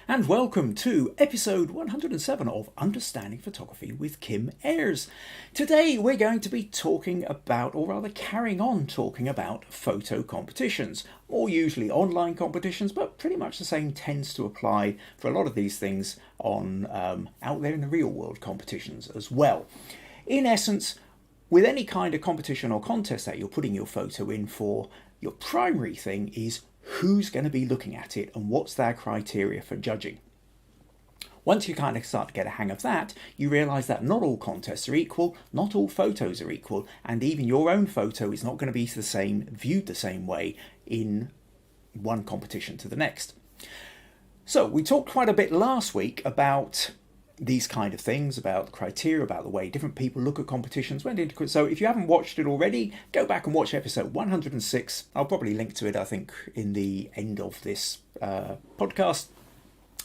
and welcome to episode 107 of Understanding Photography with Kim Ayres. Today we're going to be talking about, or rather carrying on talking about, photo competitions, or usually online competitions, but pretty much the same tends to apply for a lot of these things on out there in the real world competitions as well. In essence, with any kind of competition or contest that you're putting your photo in for, your primary thing is who's going to be looking at it and what's their criteria for judging. Once you kind of start to get a hang of that, you realise that not all contests are equal, not all photos are equal, and even your own photo is not going to be viewed the same way in one competition to the next. So we talked quite a bit last week about these kind of things, about the criteria, about the way different people look at competitions. So if you haven't watched it already, go back and watch episode 106. I'll probably link to it, I think, in the end of this podcast.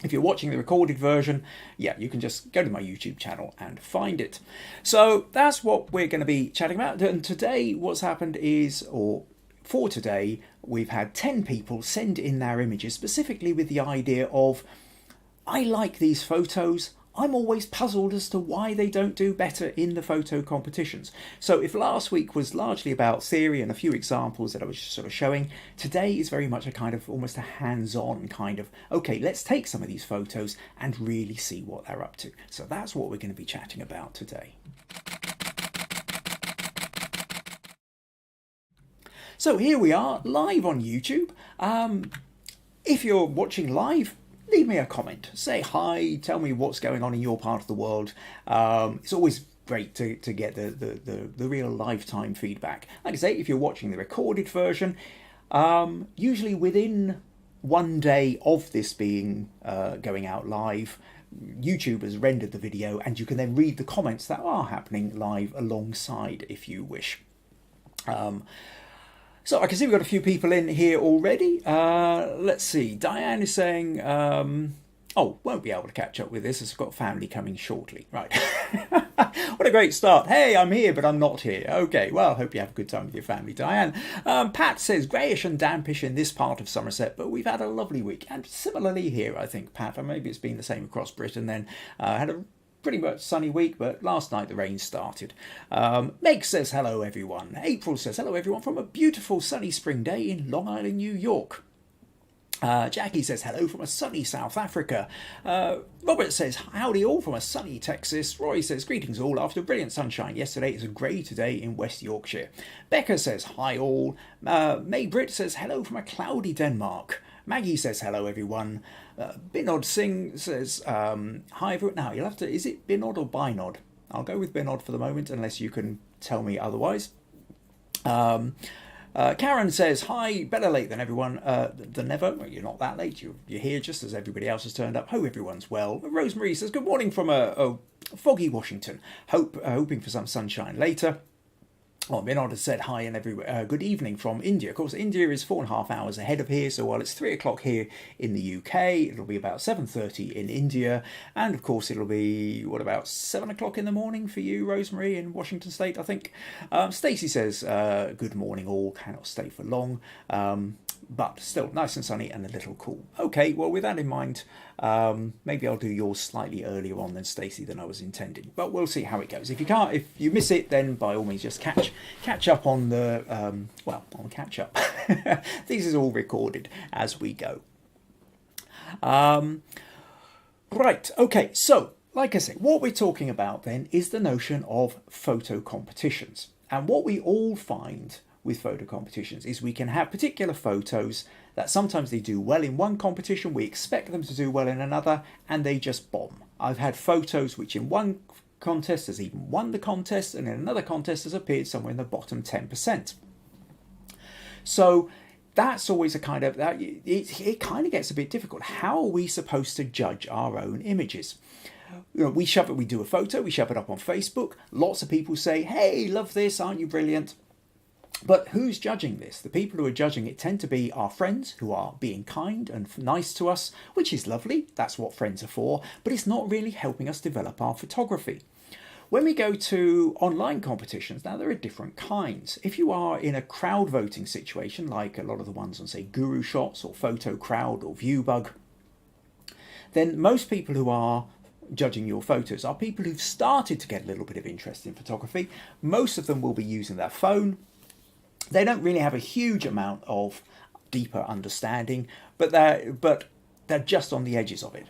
If you're watching the recorded version, you can just go to my YouTube channel and find it. So that's what we're going to be chatting about. And today, what's happened is, for today, we've had 10 people send in their images, specifically with the idea of, I like these photos, I'm always puzzled as to why they don't do better in the photo competitions. So if last week was largely about theory and a few examples that I was sort of showing, today is very much a kind of almost a hands-on kind of, okay, let's take some of these photos and really see what they're up to. So that's what we're going to be chatting about today. So here we are, live on YouTube. If you're watching live, leave me a comment, say hi, tell me what's going on in your part of the world. It's always great to get the real lifetime feedback. Like I say, if you're watching the recorded version, usually within one day of this being going out live, YouTube has rendered the video and you can then read the comments that are happening live alongside if you wish. So I can see we've got a few people in here already. Let's see. Diane is saying, won't be able to catch up with this as I've got family coming shortly. Right. What a great start. Hey, I'm here, but I'm not here. Okay, well, hope you have a good time with your family, Diane. Pat says, greyish and dampish in this part of Somerset, but we've had a lovely week. And similarly here, I think, Pat, or maybe it's been the same across Britain then. Had a pretty much sunny week, but last night the rain started. Meg says hello everyone. April says hello everyone from a beautiful sunny spring day in Long Island, New York. Jackie says hello from a sunny South Africa. Robert says howdy all from a sunny Texas. Roy says greetings all after brilliant sunshine yesterday. It's a grey today in West Yorkshire. Becca says hi all. May Britt says hello from a cloudy Denmark. Maggie says hello everyone. Binod Singh says hi everyone. Now you'll have to, is it Binod or Binod? I'll go with Binod for the moment unless you can tell me otherwise. Karen says hi, better late than everyone than never. Well, you're not that late, you're here just as everybody else has turned up. Hope everyone's well. Rosemary says good morning from a foggy Washington. Hoping for some sunshine later. Binod has said hi and good evening from India. Of course, India is 4.5 hours ahead of here, so while it's 3 o'clock here in the UK, it'll be about 7:30 in India, and of course it'll be, about 7 o'clock in the morning for you, Rosemary, in Washington State, I think. Stacy says, good morning all, cannot stay for long, but still nice and sunny and a little cool. Okay, well, with that in mind, maybe I'll do yours slightly earlier on than Stacy than I was intending, but we'll see how it goes. If you miss it, then by all means just catch up on the on catch up. This is all recorded as we go. Right, okay, so like I say, what we're talking about then is the notion of photo competitions, and what we all find with photo competitions is we can have particular photos that sometimes they do well in one competition, we expect them to do well in another, and they just bomb. I've had photos which in one contest has even won the contest, and in another contest has appeared somewhere in the bottom 10%. So that's always a kind of, it kind of gets a bit difficult. How are we supposed to judge our own images? We do a photo, we shove it up on Facebook. Lots of people say, hey, love this, aren't you brilliant? But who's judging this? The people who are judging it tend to be our friends who are being kind and nice to us, which is lovely. That's what friends are for, but it's not really helping us develop our photography. When we go to online competitions, now there are different kinds. If you are in a crowd voting situation, like a lot of the ones on, say, Guru Shots or Photo Crowd or Viewbug, then most people who are judging your photos are people who've started to get a little bit of interest in photography. Most of them will be using their phone. They don't really have a huge amount of deeper understanding, but they're just on the edges of it.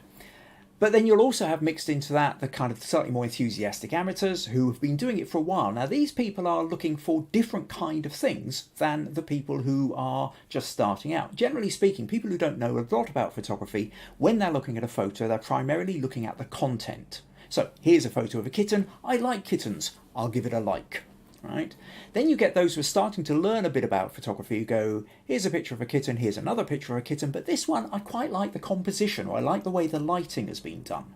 But then you'll also have mixed into that the kind of slightly more enthusiastic amateurs who have been doing it for a while. Now, these people are looking for different kind of things than the people who are just starting out. Generally speaking, people who don't know a lot about photography, when they're looking at a photo, they're primarily looking at the content. So here's a photo of a kitten. I like kittens. I'll give it a like. Right? Then you get those who are starting to learn a bit about photography who go, here's a picture of a kitten, here's another picture of a kitten, but this one I quite like the composition, or I like the way the lighting has been done.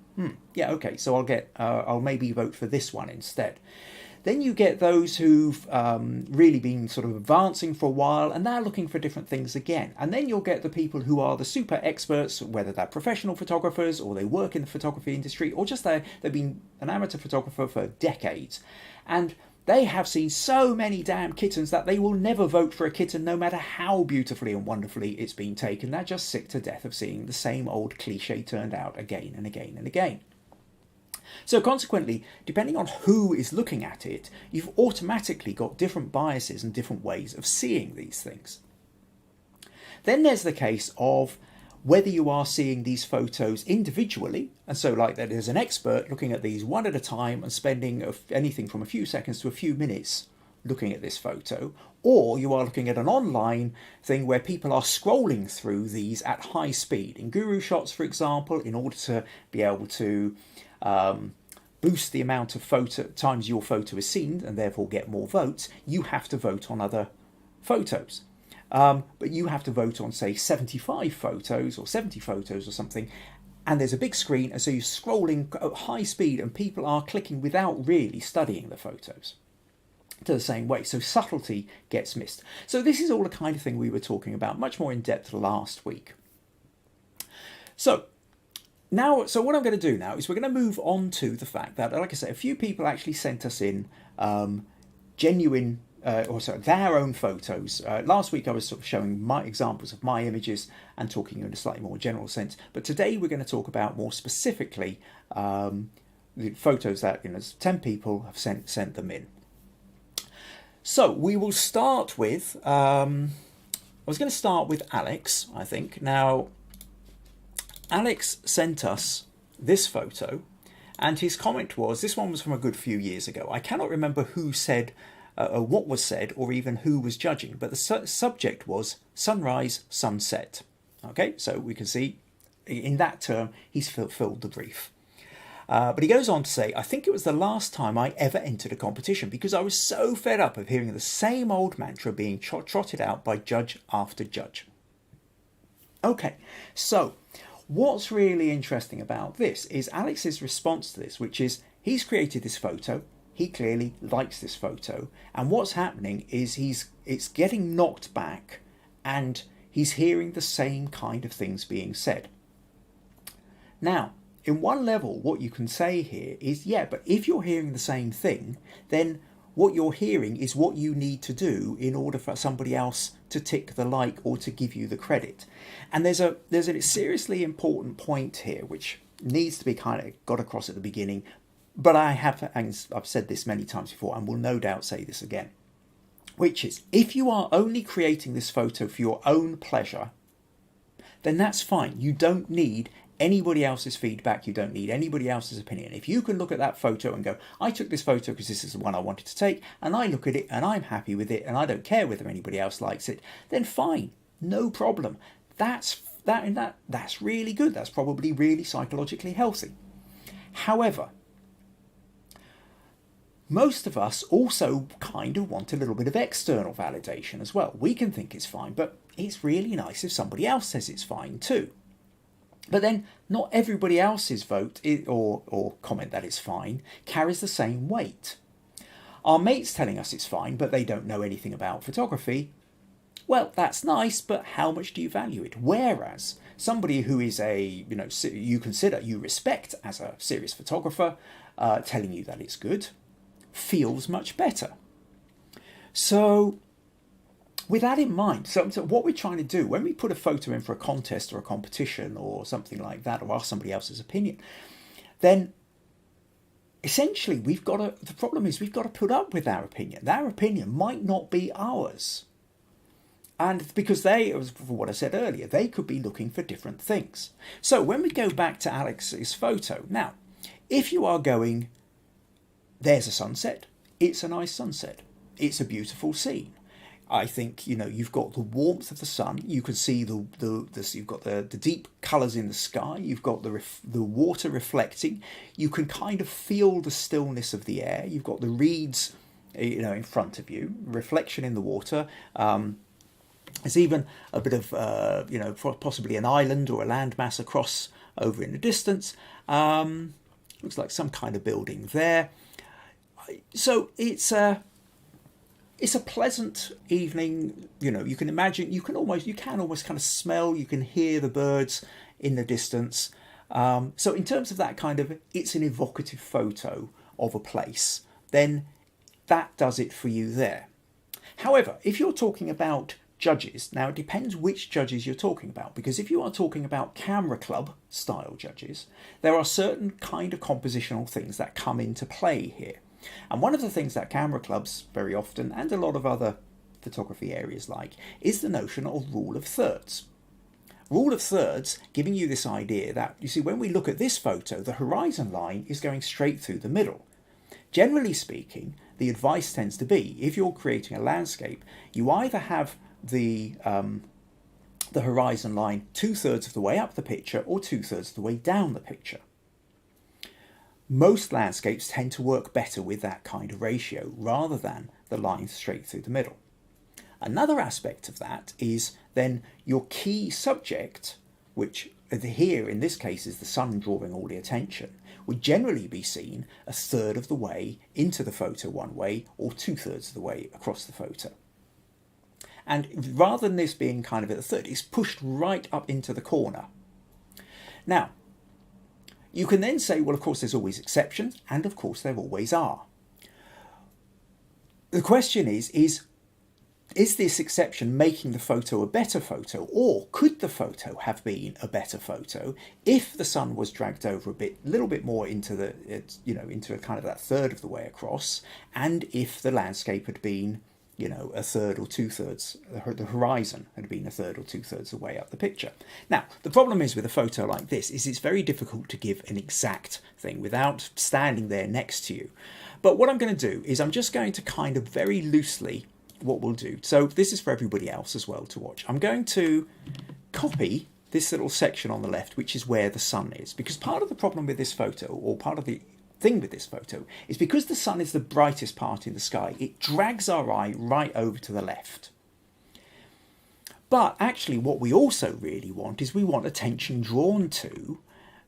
Yeah, okay, so I'll maybe vote for this one instead. Then you get those who've really been sort of advancing for a while, and they're looking for different things again. And then you'll get the people who are the super experts, whether they're professional photographers or they work in the photography industry, or just they've been an amateur photographer for decades. And they have seen so many damn kittens that they will never vote for a kitten no matter how beautifully and wonderfully it's been taken. They're just sick to death of seeing the same old cliche turned out again and again and again. So consequently, depending on who is looking at it, you've automatically got different biases and different ways of seeing these things. Then there's the case of whether you are seeing these photos individually, and so like that there's an expert looking at these one at a time and spending anything from a few seconds to a few minutes looking at this photo, or you are looking at an online thing where people are scrolling through these at high speed. In Guru Shots, for example, in order to be able to boost the amount of times your photo is seen and therefore get more votes, you have to vote on other photos. But you have to vote on, say, 75 photos or 70 photos or something, and there's a big screen, and so you're scrolling at high speed and people are clicking without really studying the photos to the same way. So subtlety gets missed. So this is all the kind of thing we were talking about much more in depth last week. So what I'm going to do now is we're going to move on to the fact that, like I say, a few people actually sent us in genuine their own photos. Last week I was sort of showing my examples of my images and talking in a slightly more general sense, but today we're going to talk about more specifically the photos that 10 people have sent them in. So we will start with, I was going to start with Alex, I think. Now, Alex sent us this photo, and his comment was, this one was from a good few years ago. I cannot remember who said what was said or even who was judging, but the subject was sunrise, sunset. Okay, so we can see in that term he's fulfilled the brief. But he goes on to say, I think it was the last time I ever entered a competition because I was so fed up of hearing the same old mantra being trotted out by judge after judge. Okay, so what's really interesting about this is Alex's response to this, which is he's created this photo. He clearly likes this photo, and what's happening is it's getting knocked back and he's hearing the same kind of things being said. Now, in one level, what you can say here is, yeah, but if you're hearing the same thing, then what you're hearing is what you need to do in order for somebody else to tick the like or to give you the credit. And there's a seriously important point here which needs to be kind of got across at the beginning. But I've said this many times before and will no doubt say this again, which is if you are only creating this photo for your own pleasure, then that's fine. You don't need anybody else's feedback. You don't need anybody else's opinion. If you can look at that photo and go, I took this photo because this is the one I wanted to take, and I look at it and I'm happy with it and I don't care whether anybody else likes it, then fine, no problem. That's really good. That's probably really psychologically healthy. However, most of us also kind of want a little bit of external validation as well. We can think it's fine, but it's really nice if somebody else says it's fine too. But then not everybody else's vote or comment that it's fine carries the same weight. Our mate's telling us it's fine, but they don't know anything about photography. Well, that's nice, but how much do you value it? Whereas somebody who is you respect as a serious photographer telling you that it's good feels much better. So with that in mind, so what we're trying to do when we put a photo in for a contest or a competition or something like that, or ask somebody else's opinion, then essentially the problem is we've got to put up with their opinion. Their opinion might not be ours. And because for what I said earlier, they could be looking for different things. So when we go back to Alex's photo, now, if you are going, there's a sunset, it's a nice sunset, it's a beautiful scene. I think, you've got the warmth of the sun. You can see you've got the deep colours in the sky. You've got the water reflecting. You can kind of feel the stillness of the air. You've got the reeds, in front of you, reflection in the water. There's even a bit of, possibly an island or a landmass across over in the distance. Looks like some kind of building there. So it's a pleasant evening. You can imagine, you can almost kind of smell, you can hear the birds in the distance. So in terms of that it's an evocative photo of a place, then that does it for you there. However, if you're talking about judges, now it depends which judges you're talking about, because if you are talking about camera club style judges, there are certain kind of compositional things that come into play here. And one of the things that camera clubs very often, and a lot of other photography areas is the notion of rule of thirds. Rule of thirds giving you this idea that, you see, when we look at this photo, the horizon line is going straight through the middle. Generally speaking, the advice tends to be, if you're creating a landscape, you either have the horizon line 2/3 of the way up the picture or 2/3 of the way down the picture. Most landscapes tend to work better with that kind of ratio rather than the line straight through the middle. Another aspect of that is then your key subject, which here in this case is the sun drawing all the attention, would generally be seen 1/3 of the way into the photo one way or 2/3 of the way across the photo. And rather than this being kind of at 1/3, it's pushed right up into the corner. Now, you can then say, well, of course, there's always exceptions, and of course there always are. The question is this exception making the photo a better photo, or could the photo have been a better photo if the sun was dragged over a little bit more into into kind of that 1/3 of the way across, and if the landscape had been 1/3 or 2/3, the horizon had been 1/3 or 2/3 of the way up the picture. Now, the problem is with a photo like this is it's very difficult to give an exact thing without standing there next to you. But what I'm going to do is I'm just going to kind of very loosely, what we'll do, so this is for everybody else as well to watch. I'm going to copy this little section on the left, which is where the sun is, because part of the problem with this photo, or part of the thing with this photo, is because the sun is the brightest part in the sky, it drags our eye right over to the left. But actually what we also really want is we want attention drawn to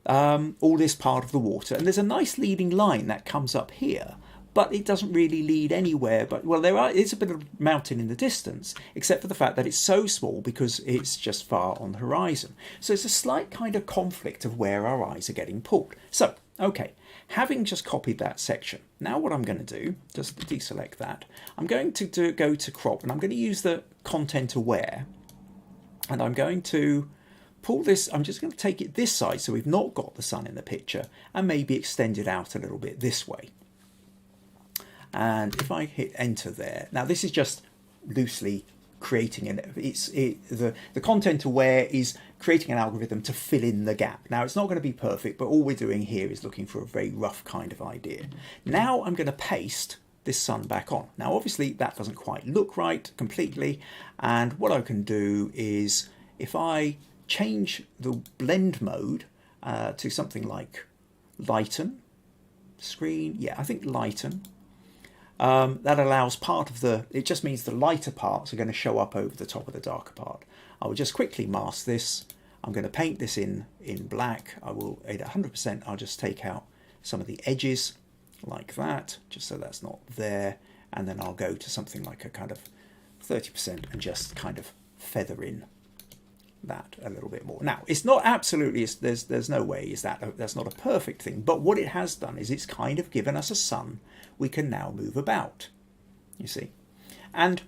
all this part of the water, and there's a nice leading line that comes up here, but it doesn't really lead anywhere. But well, it's a bit of a mountain in the distance, except for the fact that it's so small because it's just far on the horizon. So it's a slight kind of conflict of where our eyes are getting pulled. So, okay, having just copied that section, now what I'm going to do, just deselect that, I'm going to go to crop, and I'm going to use the content aware, and I'm going to pull this, I'm just going to take it this side so we've not got the sun in the picture, and maybe extend it out a little bit this way. And if I hit enter there, now this is just loosely creating the content aware is creating an algorithm to fill in the gap. Now it's not going to be perfect, but all we're doing here is looking for a very rough kind of idea. Now I'm going to paste this sun back on. Now obviously that doesn't quite look right completely, and what I can do is if I change the blend mode to something like lighten screen, yeah, I think lighten. That allows part of it just means the lighter parts are going to show up over the top of the darker part. I will just quickly mask this. I'm going to paint this in black. I will, at 100%, I'll just take out some of the edges like that, just so that's not there. And then I'll go to something like a kind of 30% and just kind of feather in that a little bit more. Now, it's not absolutely, there's no way that's not a perfect thing, but what it has done is it's kind of given us a sun we can now move about, you see. And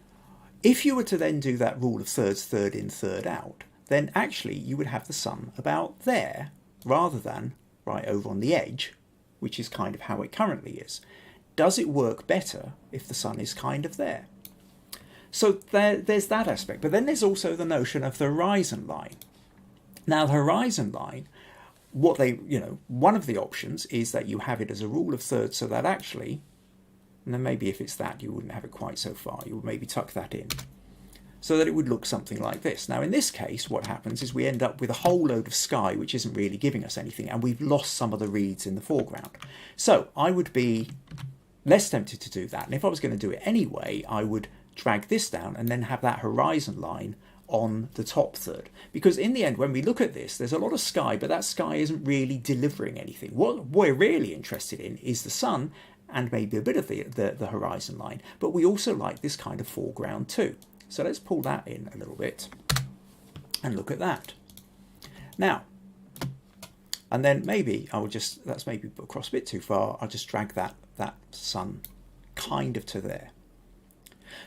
If you were to then do that rule of thirds, third in, third out, then actually you would have the sun about there rather than right over on the edge, which is kind of how it currently is. Does it work better if the sun is kind of there? So there's that aspect. But then there's also the notion of the horizon line. Now, the horizon line, one of the options is that you have it as a rule of thirds, so that actually, and then maybe if it's that, you wouldn't have it quite so far. You would maybe tuck that in so that it would look something like this. Now, in this case, what happens is we end up with a whole load of sky, which isn't really giving us anything, and we've lost some of the reeds in the foreground. So I would be less tempted to do that. And if I was going to do it anyway, I would drag this down and then have that horizon line on the top third. Because in the end, when we look at this, there's a lot of sky, but that sky isn't really delivering anything. What we're really interested in is the sun and maybe a bit of the horizon line, but we also like this kind of foreground too. So let's pull that in a little bit and look at that. Now, and then maybe I will just, that's maybe across a bit too far, I'll just drag that sun kind of to there.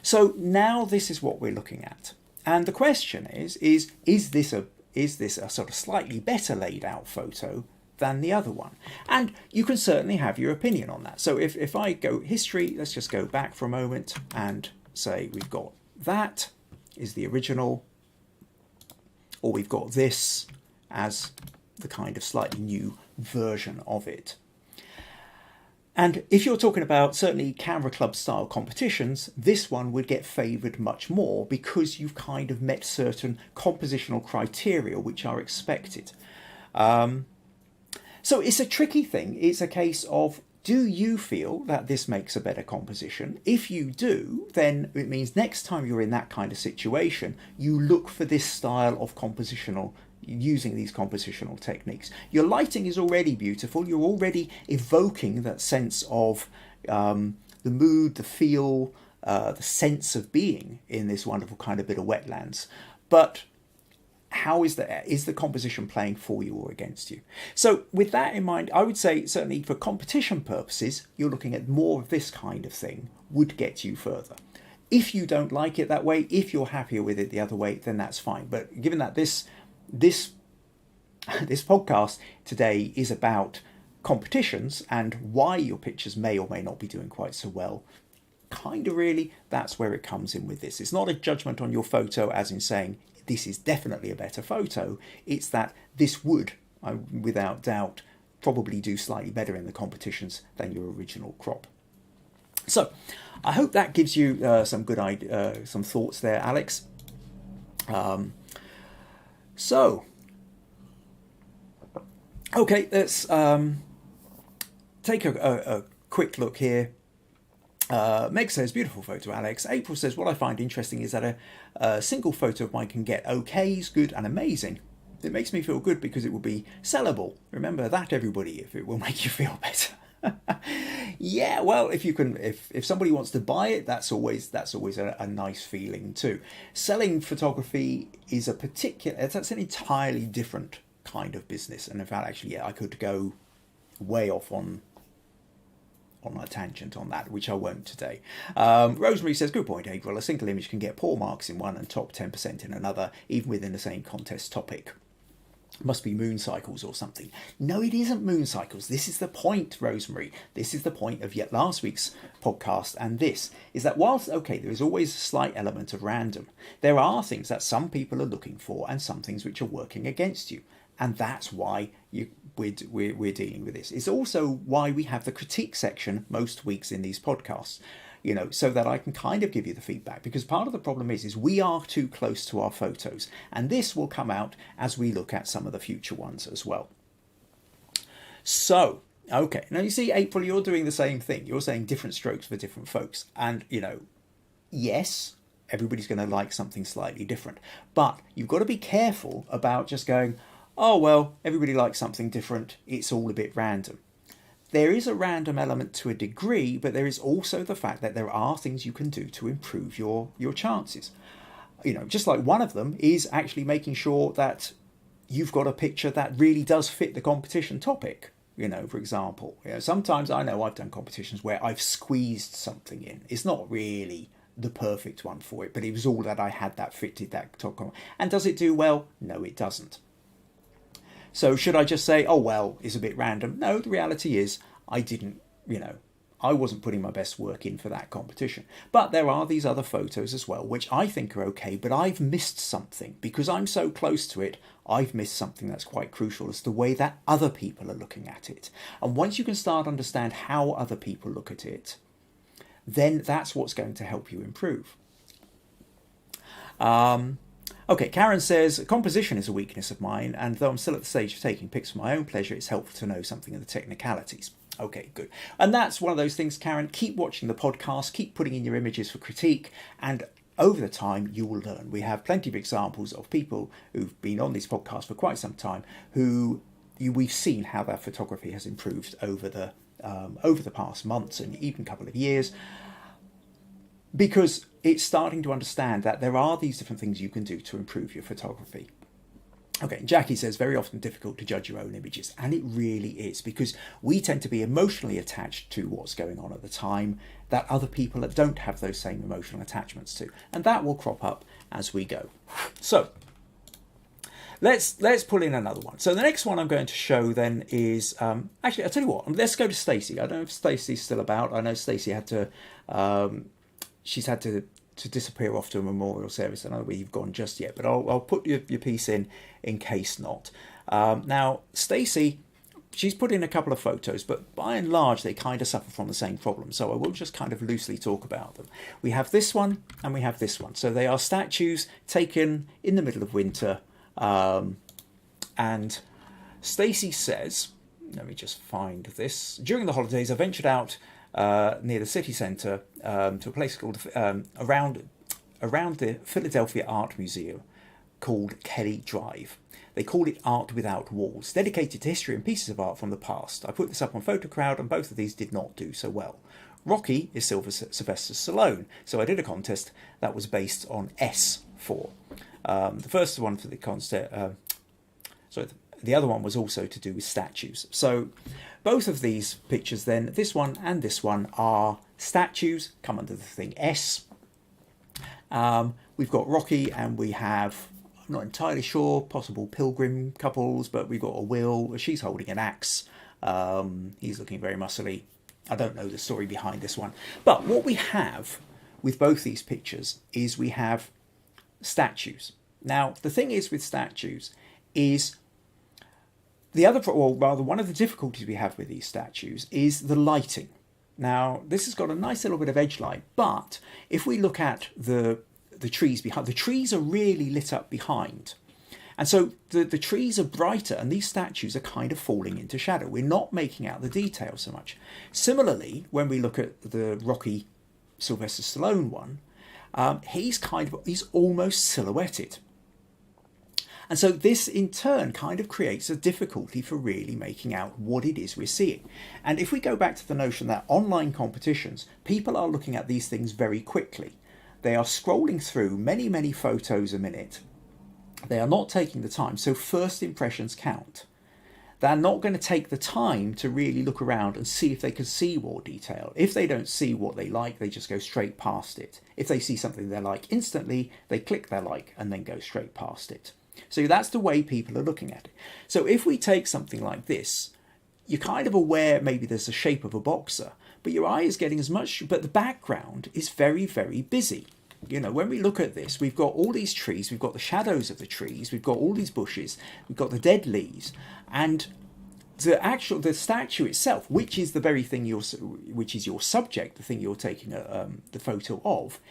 So now this is what we're looking at. And the question is this a sort of slightly better laid out photo than the other one? And you can certainly have your opinion on that. So if I go history, let's just go back for a moment and say we've got that is the original, or we've got this as the kind of slightly new version of it. And if you're talking about certainly Canva Club style competitions, this one would get favoured much more because you've kind of met certain compositional criteria which are expected. So it's a tricky thing. It's a case of, do you feel that this makes a better composition? If you do, then it means next time you're in that kind of situation, you look for this style of compositional, using these compositional techniques. Your lighting is already beautiful. You're already evoking that sense of the mood, the feel, the sense of being in this wonderful kind of bit of wetlands. But how is the composition playing for you or against you? So with that in mind, I would say certainly for competition purposes, you're looking at more of this kind of thing would get you further. If you don't like it that way, if you're happier with it the other way, then that's fine. But given that this podcast today is about competitions and why your pictures may or may not be doing quite so well, kind of really, that's where it comes in with this. It's not a judgment on your photo as in saying this is definitely a better photo. It's that this would, without doubt, probably do slightly better in the competitions than your original crop. So I hope that gives you some good some thoughts there, Alex. So, okay, let's take a quick look here. Meg says, beautiful photo, Alex. April says, what I find interesting is that a single photo of mine can get okays, good and amazing. It makes me feel good because it will be sellable. Remember that, everybody, if it will make you feel better. Yeah, well, if you can, if somebody wants to buy it, that's always a nice feeling too. Selling photography is that's an entirely different kind of business. And in fact, actually, yeah, I could go way off on a tangent on that, which I won't today. Rosemary says, good point, April. A single image can get poor marks in one and top 10% in another, even within the same contest topic. Must be moon cycles or something. No, it isn't moon cycles. This is the point, Rosemary. This is the point of yet last week's podcast, and this is that whilst, okay, there is always a slight element of random, there are things that some people are looking for and some things which are working against you. And that's why we're dealing with this. It's also why we have the critique section most weeks in these podcasts, you know, so that I can kind of give you the feedback. Because part of the problem is we are too close to our photos. And this will come out as we look at some of the future ones as well. So, okay. Now, you see, April, you're doing the same thing. You're saying different strokes for different folks. And, you know, yes, everybody's going to like something slightly different. But you've got to be careful about just going, oh, well, everybody likes something different. It's all a bit random. There is a random element to a degree, but there is also the fact that there are things you can do to improve your chances. You know, just like one of them is actually making sure that you've got a picture that really does fit the competition topic. You know, for example, you know, sometimes I know I've done competitions where I've squeezed something in. It's not really the perfect one for it, but it was all that I had that fitted that top on. And does it do well? No, it doesn't. So should I just say, oh, well, it's a bit random? No, the reality is I didn't, I wasn't putting my best work in for that competition. But there are these other photos as well, which I think are okay, but I've missed something. Because I'm so close to it, I've missed something that's quite crucial as the way that other people are looking at it. And once you can start to understand how other people look at it, then that's what's going to help you improve. Okay, Karen says, composition is a weakness of mine, and though I'm still at the stage of taking pics for my own pleasure, it's helpful to know something of the technicalities. Okay, good. And that's one of those things, Karen. Keep watching the podcast, keep putting in your images for critique, and over the time you will learn. We have plenty of examples of people who've been on this podcast for quite some time we've seen how their photography has improved over the past months and even couple of years, because it's starting to understand that there are these different things you can do to improve your photography. Okay, Jackie says, very often difficult to judge your own images. And it really is, because we tend to be emotionally attached to what's going on at the time that other people don't have those same emotional attachments to. And that will crop up as we go. So let's pull in another one. So the next one I'm going to show then is, actually, I'll tell you what, let's go to Stacy. I don't know if Stacy's still about. I know Stacy had to, she's had to disappear off to a memorial service. I don't know where you've gone just yet, but I'll put your piece in case not. Now, Stacy, she's put in a couple of photos, but by and large, they kind of suffer from the same problem. So I will just kind of loosely talk about them. We have this one and we have this one. So they are statues taken in the middle of winter. And Stacy says, let me just find this. During the holidays, I ventured out near the city centre to a place called around the Philadelphia Art Museum called Kelly Drive. They call it Art Without Walls, dedicated to history and pieces of art from the past. I put this up on PhotoCrowd and both of these did not do so well. Rocky is Sylvester Stallone, so I did a contest that was based on S4. The first one for the contest, the other one was also to do with statues. So both of these pictures then, this one and this one, are statues, come under the thing S. We've got Rocky and we have, I'm not entirely sure, possible pilgrim couples, but we've got a Will, she's holding an axe. He's looking very muscly. I don't know the story behind this one. But what we have with both these pictures is we have statues. Now, the thing is with statues is one of the difficulties we have with these statues is the lighting. Now, this has got a nice little bit of edge light, but if we look at the trees behind, the trees are really lit up behind. And so the trees are brighter and these statues are kind of falling into shadow. We're not making out the detail so much. Similarly, when we look at the Rocky Sylvester Stallone one, he's almost silhouetted. And so this in turn kind of creates a difficulty for really making out what it is we're seeing. And if we go back to the notion that online competitions, people are looking at these things very quickly. They are scrolling through many, many photos a minute. They are not taking the time. So first impressions count. They're not going to take the time to really look around and see if they can see more detail. If they don't see what they like, they just go straight past it. If they see something they like instantly, they click their like and then go straight past it. So that's the way people are looking at it. So if we take something like this, you're kind of aware maybe there's the shape of a boxer, but your eye is getting as much, but the background is very, very busy. When we look at this, we've got all these trees, we've got the shadows of the trees, we've got all these bushes, we've got the dead leaves, and the statue itself, which is the very thing which is your subject, the thing you're taking the photo of,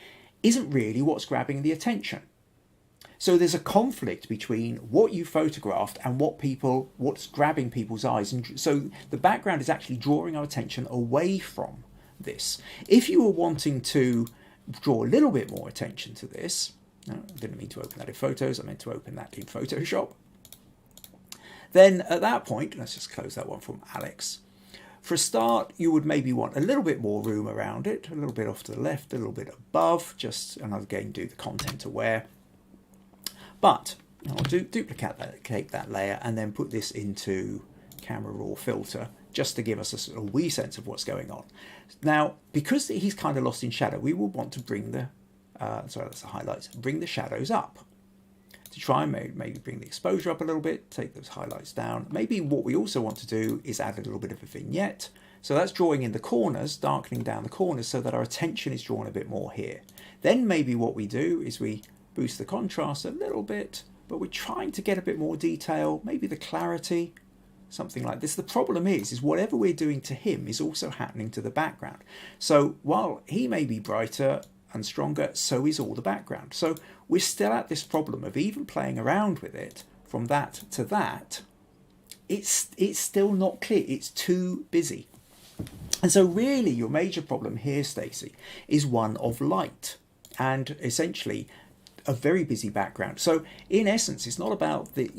isn't really what's grabbing the attention. So there's a conflict between what you photographed and what's grabbing people's eyes. And so the background is actually drawing our attention away from this. If you were wanting to draw a little bit more attention to this, no, I didn't mean to open that in Photos, I meant to open that in Photoshop. Then at that point, let's just close that one from Alex. For a start, you would maybe want a little bit more room around it, a little bit off to the left, a little bit above, and again do the content aware. But I'll duplicate that layer and then put this into Camera Raw filter just to give us a sort of wee sense of what's going on. Now, because he's kind of lost in shadow, we will want to bring the, sorry, that's the highlights, bring the shadows up. To try and maybe bring the exposure up a little bit, take those highlights down. Maybe what we also want to do is add a little bit of a vignette. So that's drawing in the corners, darkening down the corners so that our attention is drawn a bit more here. Then maybe what we do is we boost the contrast a little bit, but we're trying to get a bit more detail, maybe the clarity, something like this. The problem is whatever we're doing to him is also happening to the background. So while he may be brighter and stronger, so is all the background. So we're still at this problem of even playing around with it from that to that. It's still not clear. It's too busy. And so really your major problem here, Stacy, is one of light and essentially a very busy background. So in essence, it's not about the,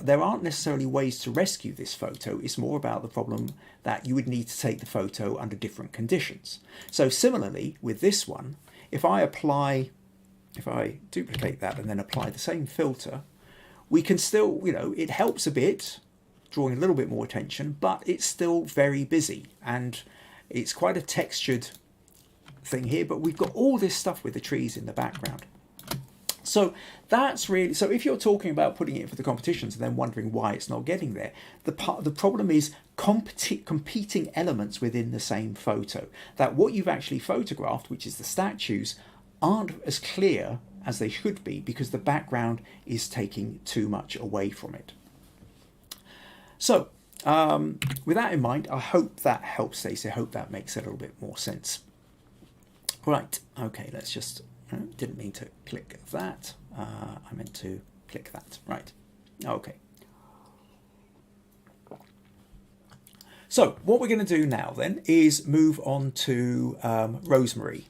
there aren't necessarily ways to rescue this photo. It's more about the problem that you would need to take the photo under different conditions. So similarly with this one, if I duplicate that and then apply the same filter, we can still, it helps a bit, drawing a little bit more attention, but it's still very busy and it's quite a textured thing here, but we've got all this stuff with the trees in the background. So that's really, so if you're talking about putting it for the competitions and then wondering why it's not getting there, the problem is competing elements within the same photo. That what you've actually photographed, which is the statues, aren't as clear as they should be because the background is taking too much away from it. So with that in mind, I hope that helps, Stacey. I hope that makes a little bit more sense. Right, okay, let's just, didn't mean to click that. I meant to click that, right, okay. So what we're going to do now then is move on to Rosemary.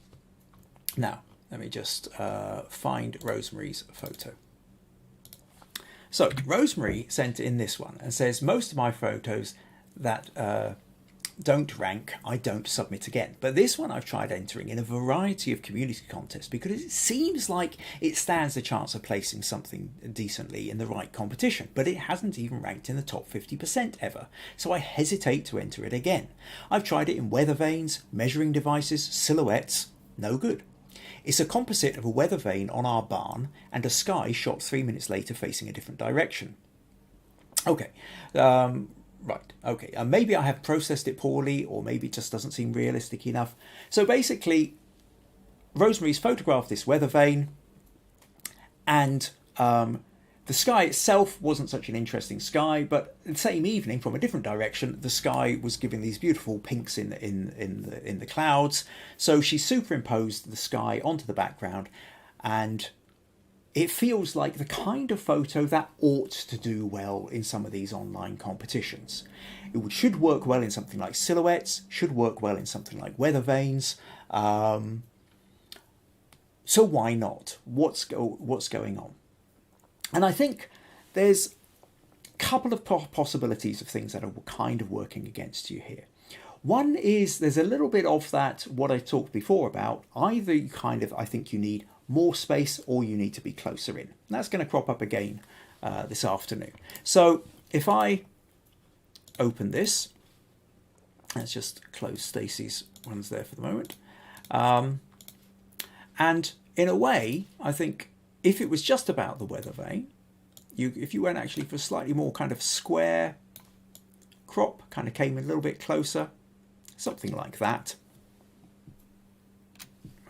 Now, let me just find Rosemary's photo. So Rosemary sent in this one and says, most of my photos that don't rank, I don't submit again. But this one I've tried entering in a variety of community contests because it seems like it stands a chance of placing something decently in the right competition, but it hasn't even ranked in the top 50% ever. So I hesitate to enter it again. I've tried it in Weathervanes, measuring devices, silhouettes, no good. It's a composite of a weather vane on our barn and a sky shot 3 minutes later facing a different direction. Okay, right, okay. Maybe I have processed it poorly, or maybe it just doesn't seem realistic enough. So basically, Rosemary's photographed this weather vane, and the sky itself wasn't such an interesting sky, but the same evening, from a different direction, the sky was giving these beautiful pinks in the clouds. So she superimposed the sky onto the background, and it feels like the kind of photo that ought to do well in some of these online competitions. It should work well in something like silhouettes, should work well in something like weather vanes. So why not? What's going on? And I think there's a couple of possibilities of things that are kind of working against you here. One is there's a little bit of that, what I talked before about, either you I think you need more space or you need to be closer in. And that's going to crop up again this afternoon. So if I open this, let's just close Stacy's ones there for the moment. And in a way, I think if it was just about the weather vane, if you went actually for slightly more kind of square crop, kind of came a little bit closer, something like that,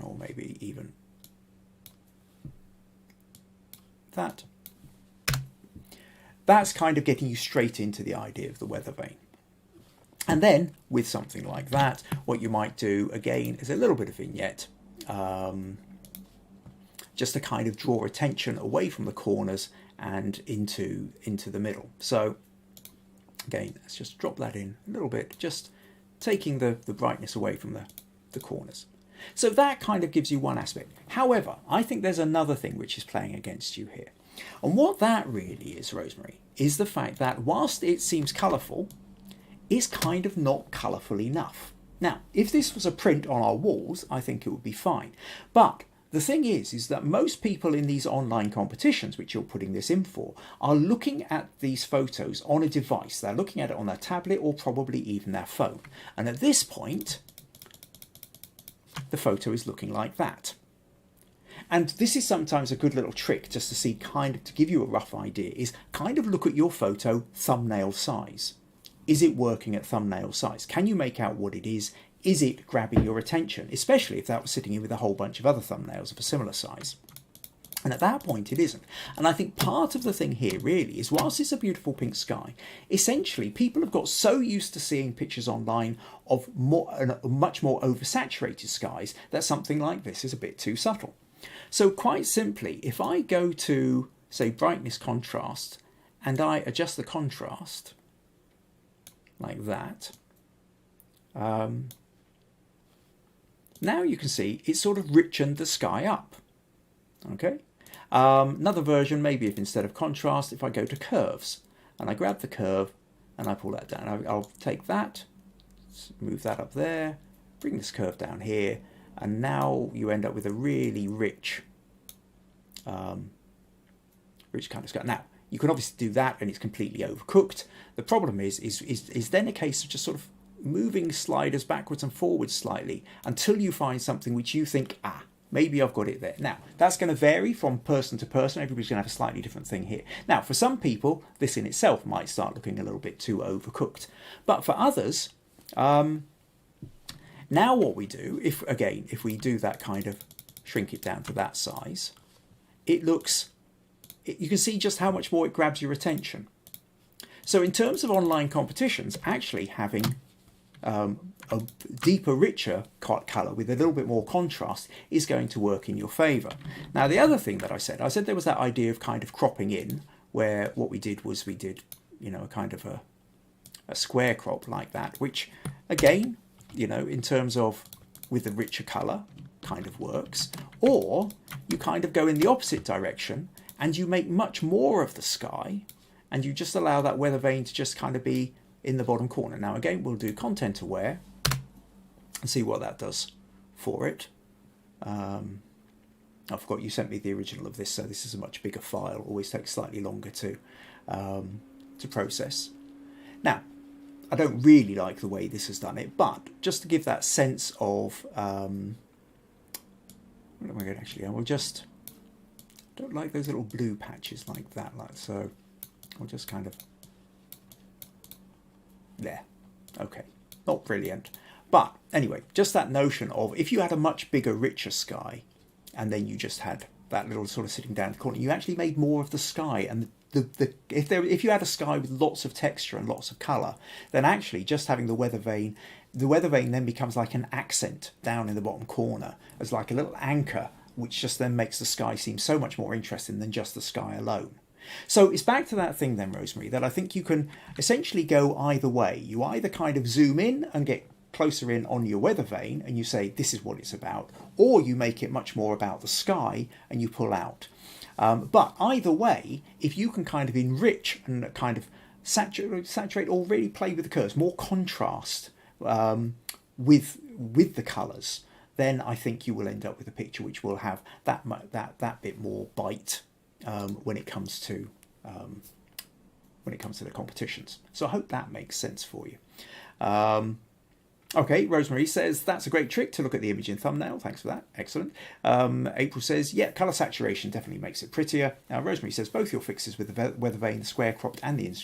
or maybe even that. That's kind of getting you straight into the idea of the weather vane. And then with something like that, what you might do again is a little bit of vignette, just to kind of draw attention away from the corners and into the middle. So again, let's just drop that in a little bit, just taking the brightness away from the corners. So that kind of gives you one aspect. However, I think there's another thing which is playing against you here. And what that really is, Rosemary, is the fact that whilst it seems colourful, it's kind of not colourful enough. Now, if this was a print on our walls, I think it would be fine. But the thing is that most people in these online competitions, which you're putting this in for, are looking at these photos on a device. They're looking at it on their tablet or probably even their phone. And at this point, the photo is looking like that. And this is sometimes a good little trick just to see, kind of to give you a rough idea, is kind of look at your photo thumbnail size. Is it working at thumbnail size? Can you make out what it is? Is it grabbing your attention? Especially if that was sitting in with a whole bunch of other thumbnails of a similar size. And at that point it isn't. And I think part of the thing here really is, whilst it's a beautiful pink sky, essentially people have got so used to seeing pictures online of much more oversaturated skies that something like this is a bit too subtle. So quite simply, if I go to, say, brightness contrast, and I adjust the contrast like that, now you can see it's sort of richened the sky up. Okay. Another version, maybe if instead of contrast, if I go to curves and I grab the curve and I pull that down, I'll take that, move that up there, bring this curve down here, and now you end up with a really rich kind of sky. Now, you can obviously do that and it's completely overcooked. The problem is then a case of just sort of moving sliders backwards and forwards slightly until you find something which you think, maybe I've got it there. Now, that's going to vary from person to person. Everybody's going to have a slightly different thing here. Now, for some people, this in itself might start looking a little bit too overcooked. But for others, now what we do, if we do that kind of shrink it down to that size, you can see just how much more it grabs your attention. So in terms of online competitions, actually having a deeper, richer colour with a little bit more contrast is going to work in your favour. Now, the other thing that I said there was that idea of kind of cropping in, where what we did was we did, a kind of a square crop like that, which again, in terms of with the richer colour kind of works. Or you kind of go in the opposite direction and you make much more of the sky and you just allow that weathervane to just kind of be in the bottom corner. Now again, we'll do content aware and see what that does for it. I forgot you sent me the original of this, so this is a much bigger file. Always takes slightly longer to process. Now, I don't really like the way this has done it, but just to give that sense of what am I going to actually? I will just don't like those little blue patches like that, so I'll just kind of there. Okay, not brilliant, but anyway, just that notion of if you had a much bigger, richer sky, and then you just had that little sort of sitting down the corner, you actually made more of the sky. And if you had a sky with lots of texture and lots of colour, then actually just having the weathervane then becomes like an accent down in the bottom corner, as like a little anchor, which just then makes the sky seem so much more interesting than just the sky alone. So it's back to that thing then, Rosemary, that I think you can essentially go either way. You either kind of zoom in and get closer in on your weathervane and you say this is what it's about, or you make it much more about the sky and you pull out. But either way, if you can kind of enrich and kind of saturate or really play with the curves, more contrast with the colours, then I think you will end up with a picture which will have that bit more bite when it comes to the competitions. So I hope that makes sense for you. Okay, Rosemary says, that's a great trick to look at the image in thumbnail. Thanks for that. Excellent. April says, yeah, colour saturation definitely makes it prettier. Rosemary says, both your fixes with the weathervane, the square cropped and the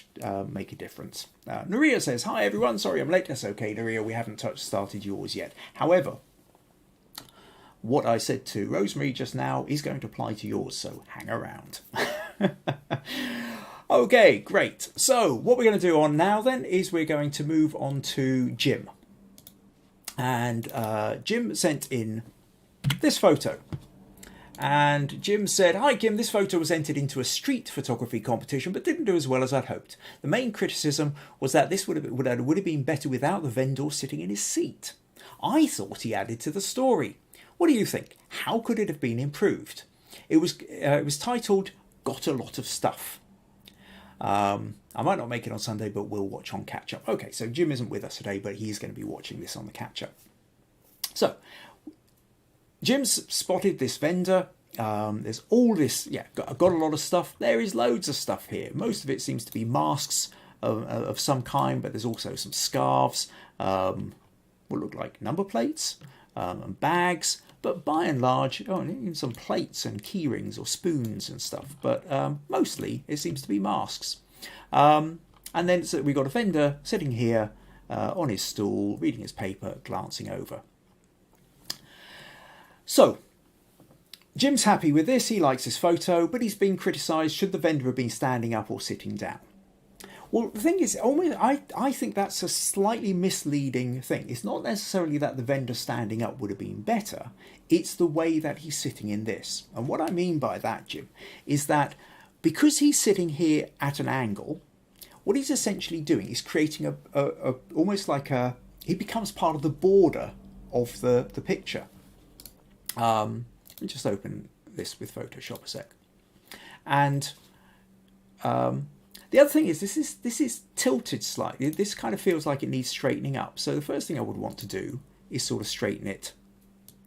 make a difference. Nurije says, hi everyone, sorry I'm late. That's okay, Nurije, we haven't started yours yet. However, what I said to Rosemary just now is going to apply to yours, so hang around. Okay, great. So what we're going to do on now then is we're going to move on to Jim. And Jim sent in this photo. And Jim said, hi Kim, this photo was entered into a street photography competition but didn't do as well as I'd hoped. The main criticism was that this would have been better without the vendor sitting in his seat. I thought he added to the story. What do you think? How could it have been improved? It was titled Got a Lot of Stuff. I might not make it on Sunday, but we'll watch on catch up. Okay, so Jim isn't with us today, but he's going to be watching this on the catch up. So Jim's spotted this vendor. There's all this, got a lot of stuff. There is loads of stuff here. Most of it seems to be masks of some kind, but there's also some scarves, what look like number plates, and bags. But by and large, even some plates and key rings or spoons and stuff. But mostly it seems to be masks. And then so we've got a vendor sitting here on his stool, reading his paper, glancing over. So, Jim's happy with this, he likes this photo, but he's been criticised. Should the vendor have been standing up or sitting down? Well, the thing is, I think that's a slightly misleading thing. It's not necessarily that the vendor standing up would have been better, it's the way that he's sitting in this. And what I mean by that, Jim, is that because he's sitting here at an angle, what he's essentially doing is creating almost like he becomes part of the border of the picture. Let me just open this with Photoshop a sec. And the other thing is this is tilted slightly. This kind of feels like it needs straightening up. So the first thing I would want to do is sort of straighten it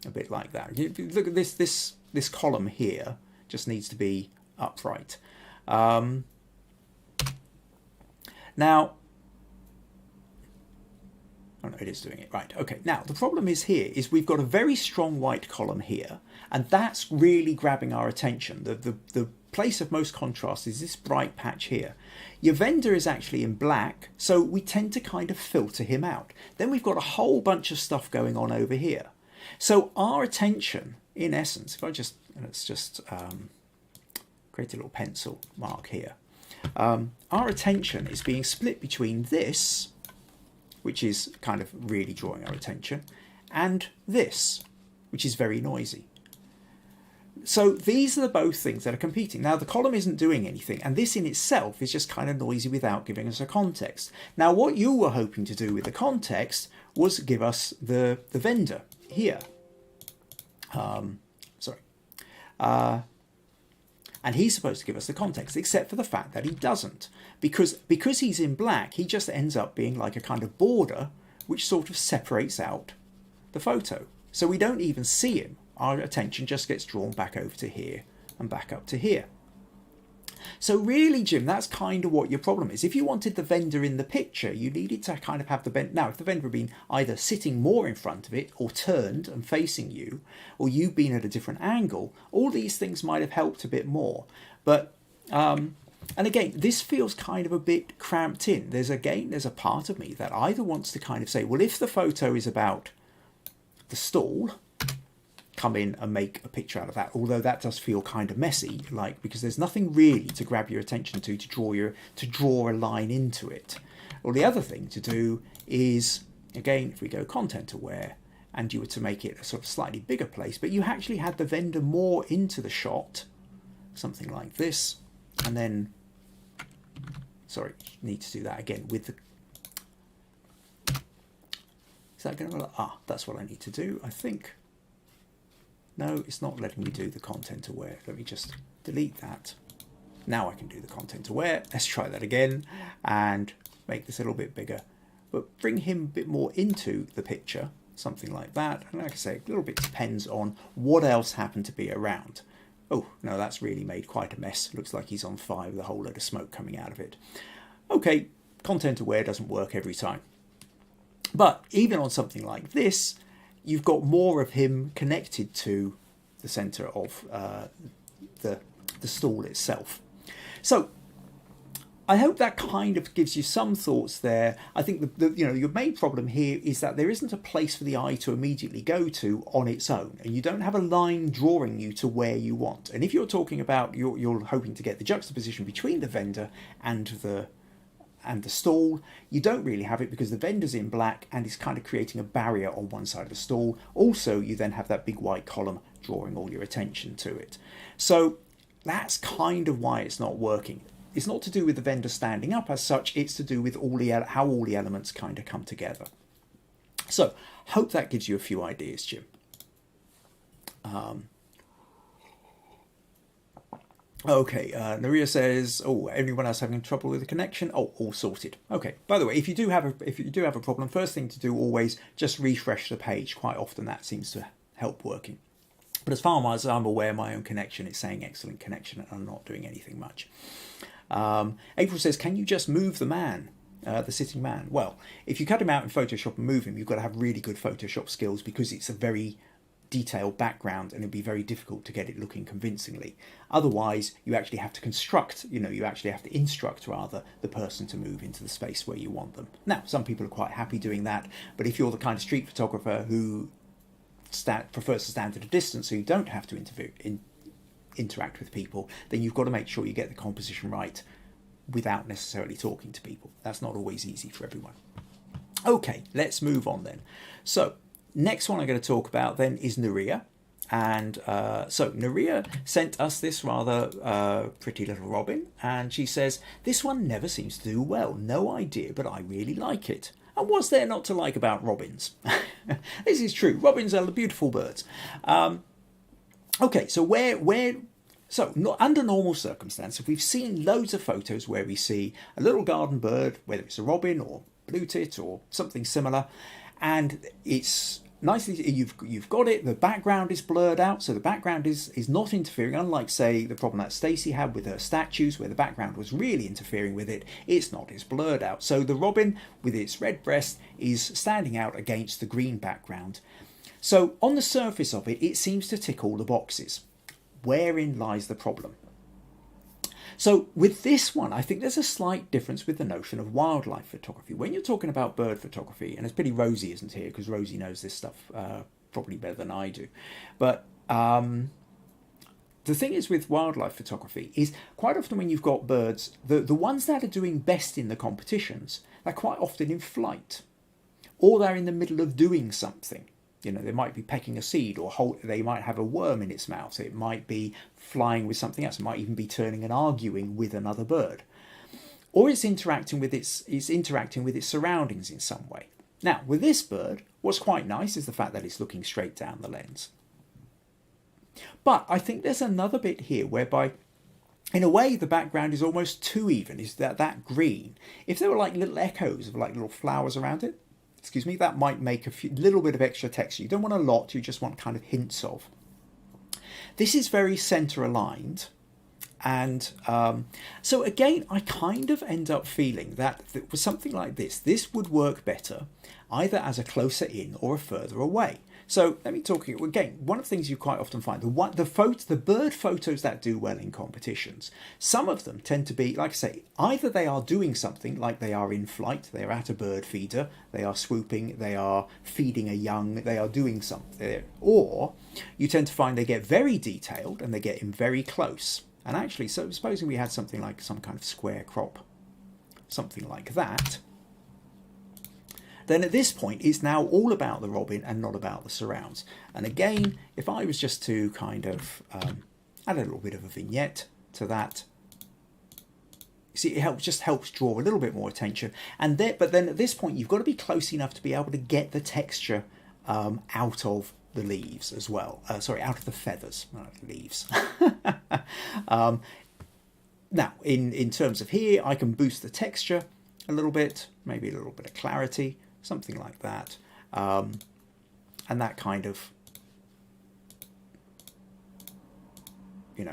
a bit like that. Look at this column here just needs to be upright. Now, oh no, it is doing it. Right, okay. Now, the problem is here is we've got a very strong white column here, and that's really grabbing our attention. The place of most contrast is this bright patch here. Your vendor is actually in black, so we tend to kind of filter him out. Then we've got a whole bunch of stuff going on over here. So our attention, in essence, if let's just create a little pencil mark here. Our attention is being split between this, which is kind of really drawing our attention, and this, which is very noisy. So these are the both things that are competing. Now the column isn't doing anything, and this in itself is just kind of noisy without giving us a context. Now what you were hoping to do with the context was give us the vendor here. And he's supposed to give us the context, except for the fact that he doesn't. Because he's in black, he just ends up being like a kind of border which sort of separates out the photo. So we don't even see him. Our attention just gets drawn back over to here and back up to here. So really, Jim, that's kind of what your problem is. If you wanted the vendor in the picture, you needed to kind of have the vendor. Now, if the vendor had been either sitting more in front of it or turned and facing you, or you've been at a different angle, all these things might have helped a bit more. But, and again, this feels kind of a bit cramped in. There's a part of me that either wants to kind of say, well, if the photo is about the stall, come in and make a picture out of that, although that does feel kind of messy, like, because there's nothing really to grab your attention to draw a line into it. Or the other thing to do is, again, if we go content aware and you were to make it a sort of slightly bigger place, but you actually had the vendor more into the shot, something like this, and then, sorry, need to do that again with the, is that going to, that's what I need to do, I think. No, it's not letting me do the content aware. Let me just delete that. Now I can do the content aware. Let's try that again and make this a little bit bigger, but bring him a bit more into the picture, something like that. And like I say, a little bit depends on what else happened to be around. Oh, no, that's really made quite a mess. Looks like he's on fire with a whole load of smoke coming out of it. Okay, content aware doesn't work every time. But even on something like this, you've got more of him connected to the centre of the stall itself. So I hope that kind of gives you some thoughts there. I think your main problem here is that there isn't a place for the eye to immediately go to on its own, and you don't have a line drawing you to where you want. And if you're talking about you're hoping to get the juxtaposition between the vendor and the stall, you don't really have it because the vendor's in black and is kind of creating a barrier on one side of the stall. Also, you then have that big white column drawing all your attention to it. So that's kind of why it's not working. It's not to do with the vendor standing up as such, it's to do with how all the elements kind of come together. So, hope that gives you a few ideas, Jim. Okay, Nurije says, "Oh, anyone else having trouble with the connection? Oh, all sorted." Okay. By the way, if you do have a problem, first thing to do always just refresh the page. Quite often that seems to help working. But as far as I'm aware, my own connection, it's saying excellent connection, and I'm not doing anything much. April says, can you just move the man, the sitting man? Well, if you cut him out in Photoshop and move him, you've got to have really good Photoshop skills, because it's a very detailed background and it'd be very difficult to get it looking convincingly. Otherwise, you actually have to construct, you actually have to instruct, rather, the person to move into the space where you want them. Now, some people are quite happy doing that, but if you're the kind of street photographer who prefers to stand at a distance, so you don't have to interact with people, then you've got to make sure you get the composition right without necessarily talking to people. That's not always easy for everyone. Okay, let's move on then. So next one I'm going to talk about then is Nurije. And so Nurije sent us this rather pretty little robin, and she says, this one never seems to do well. No idea, but I really like it. And what's there not to like about robins? This is true. Robins are beautiful birds. Okay, so under normal circumstances, we've seen loads of photos where we see a little garden bird, whether it's a robin or blue tit or something similar, and it's nicely, you've got it, the background is blurred out, so the background is not interfering, unlike, say, the problem that Stacy had with her statues, where the background was really interfering with it. It's not, it's blurred out. So the robin, with its red breast, is standing out against the green background. So on the surface of it, it seems to tick all the boxes. Wherein lies the problem? So with this one, I think there's a slight difference with the notion of wildlife photography. When you're talking about bird photography, and it's pity Rosie isn't here, because Rosie knows this stuff probably better than I do. But the thing is with wildlife photography is quite often when you've got birds, the ones that are doing best in the competitions, they're quite often in flight, or they're in the middle of doing something. They might be pecking a seed, or they might have a worm in its mouth. It might be flying with something else. It might even be turning and arguing with another bird, or it's interacting with its surroundings in some way. Now, with this bird, what's quite nice is the fact that it's looking straight down the lens. But I think there's another bit here whereby, in a way, the background is almost too even. Is that green? If there were like little echoes of like little flowers around it, that might make a little bit of extra texture. You don't want a lot, you just want kind of hints of. This is very centre aligned, and so again, I kind of end up feeling that with something like this would work better either as a closer in or a further away. So let me talk again. One of the things you quite often find, the bird photos that do well in competitions, some of them tend to be, like I say, either they are doing something, like they are in flight, they are at a bird feeder, they are swooping, they are feeding a young, they are doing something, or you tend to find they get very detailed and they get in very close. And actually, so supposing we had something like some kind of square crop, something like that, then at this point it's now all about the robin and not about the surrounds. And again, if I was just to kind of add a little bit of a vignette to that, see, it just helps draw a little bit more attention. But then at this point, you've got to be close enough to be able to get the texture out of the leaves as well. Out of the feathers, not leaves. Now, in terms of here, I can boost the texture a little bit, maybe a little bit of clarity, something like that, and that kind of,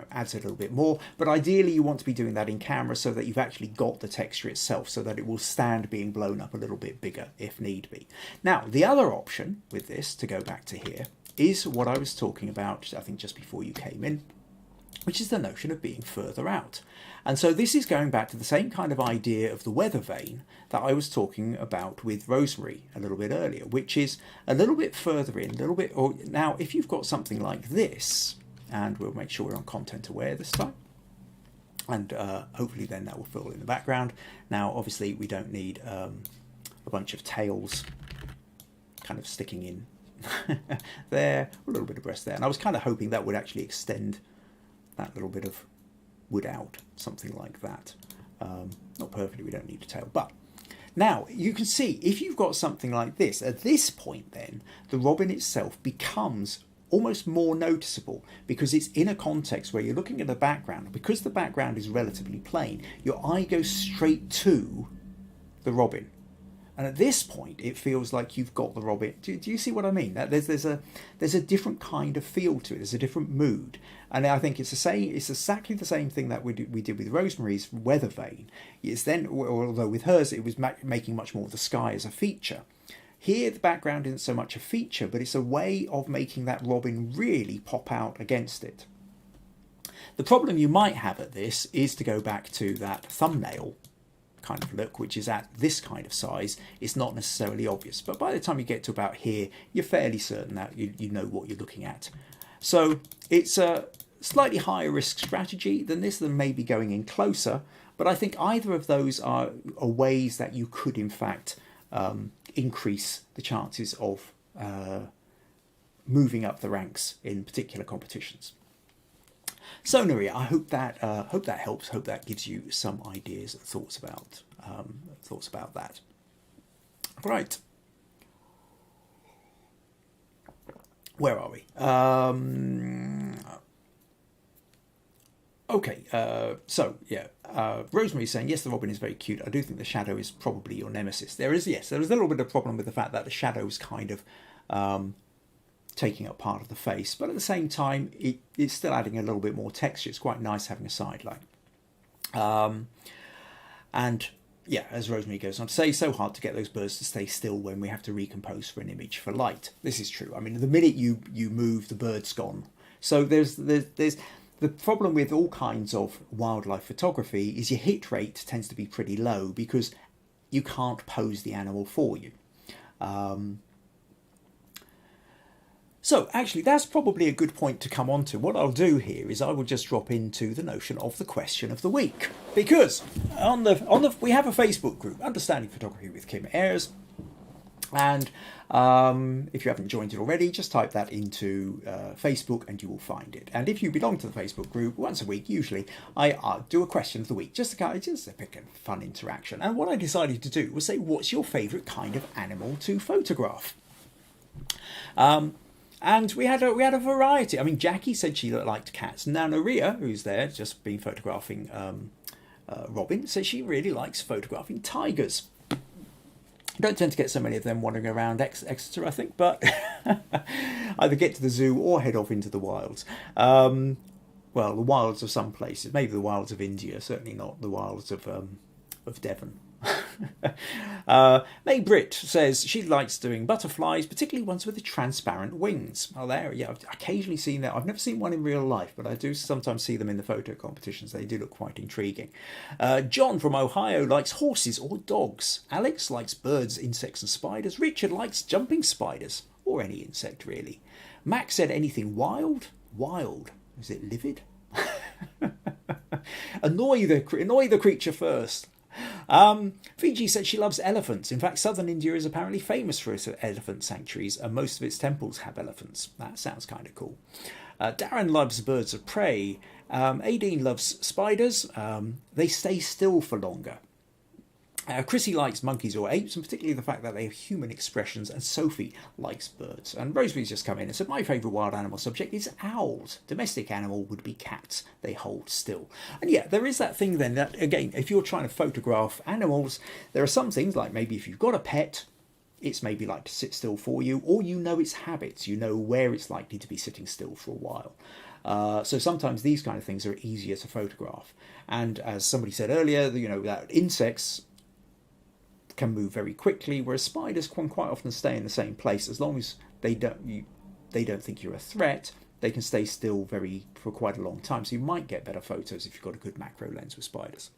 adds a little bit more. But ideally, you want to be doing that in camera so that you've actually got the texture itself, so that it will stand being blown up a little bit bigger if need be. Now, the other option with this, to go back to here, is what I was talking about, I think just before you came in, which is the notion of being further out. And so this is going back to the same kind of idea of the Weathervane that I was talking about with Rosemary a little bit earlier, which is a little bit further in, a little bit, or now if you've got something like this, and we'll make sure we're on content aware this time, and hopefully then that will fill in the background. Now, obviously we don't need a bunch of tails kind of sticking in there, a little bit of breast there. And I was kind of hoping that would actually extend that little bit of wood out, something like that. Not perfectly, we don't need a tail, but now you can see if you've got something like this, at this point then, the robin itself becomes almost more noticeable because it's in a context where you're looking at the background. Because the background is relatively plain, your eye goes straight to the robin. And at this point, it feels like you've got the robin. Do you see what I mean? There's a different kind of feel to it. There's a different mood, and I think it's the same. It's exactly the same thing that we did with Rosemary's Weathervane. It's then, although with hers, it was making much more of the sky as a feature. Here, the background isn't so much a feature, but it's a way of making that robin really pop out against it. The problem you might have at this is to go back to that thumbnail kind of look, which is at this kind of size. It's not necessarily obvious, but by the time you get to about here, you're fairly certain that you know what you're looking at. So it's a slightly higher risk strategy than maybe going in closer, but I think either of those are ways that you could in fact increase the chances of moving up the ranks in particular competitions. So Nurije, I hope that helps. Hope that gives you some ideas and thoughts about that. Right, where are we? Okay, so yeah, Rosemary's saying, yes, the robin is very cute. I do think the shadow is probably your nemesis. There is a little bit of problem with the fact that the shadow is kind of taking up part of the face, but at the same time, it's still adding a little bit more texture. It's quite nice having a sideline. And yeah, as Rosemary goes on to say, so hard to get those birds to stay still when we have to recompose for an image for light. This is true. I mean, the minute you move, the bird's gone. So there's the problem with all kinds of wildlife photography is your hit rate tends to be pretty low because you can't pose the animal for you. So actually, that's probably a good point to come on to. What I'll do here is I will just drop into the notion of the question of the week, because we have a Facebook group, Understanding Photography with Kim Ayres, and if you haven't joined it already, just type that into Facebook and you will find it. And if you belong to the Facebook group, once a week usually, I do a question of the week, just a bit of fun interaction. And what I decided to do was say, what's your favourite kind of animal to photograph? And we had a variety. I mean, Jackie said she liked cats. Now Nurije, who's there, just been photographing Robin, says she really likes photographing tigers. I don't tend to get so many of them wandering around Exeter, I think, but either get to the zoo or head off into the wilds. Well, the wilds of some places, maybe the wilds of India, certainly not the wilds of Devon. May Britt says she likes doing butterflies, particularly ones with the transparent wings. Oh, there, yeah, I've occasionally seen that. I've never seen one in real life, but I do sometimes see them in the photo competitions. They do look quite intriguing. John from Ohio likes horses or dogs. Alex likes birds, insects and spiders. Richard likes jumping spiders, or any insect really. Max said anything wild. Wild. Is it livid? Annoy the creature first. Viji said she loves elephants. In fact, southern India is apparently famous for its elephant sanctuaries, and most of its temples have elephants. That sounds kind of cool. Darren loves birds of prey. Aideen loves spiders. They stay still for longer. Chrissy likes monkeys or apes, and particularly the fact that they have human expressions, and Sophie likes birds. And Rosemary's just come in and said, my favourite wild animal subject is owls. Domestic animal would be cats. They hold still. And yeah, there is that thing then that, again, if you're trying to photograph animals, there are some things like maybe if you've got a pet, it's maybe like to sit still for you, or you know its habits, you know where it's likely to be sitting still for a while. So sometimes these kind of things are easier to photograph. And as somebody said earlier, that insects can move very quickly, whereas spiders can quite often stay in the same place. As long as they don't think you're a threat, they can stay still for quite a long time. So you might get better photos if you've got a good macro lens with spiders.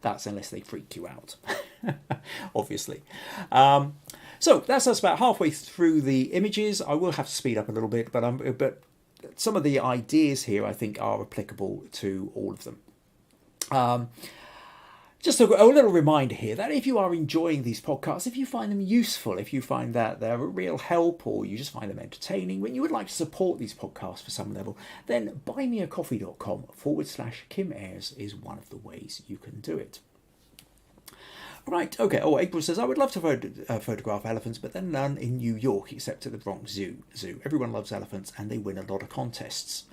That's unless they freak you out, obviously. So that's us about halfway through the images. I will have to speed up a little bit, but some of the ideas here I think are applicable to all of them. Just a little reminder here that if you are enjoying these podcasts, if you find them useful, if you find that they're a real help, or you just find them entertaining, when you would like to support these podcasts for some level, then buymeacoffee.com/Kim Ayres is one of the ways you can do it. Right, okay. Oh, April says, I would love to photograph elephants, but then none in New York except at the Bronx Zoo. Everyone loves elephants and they win a lot of contests.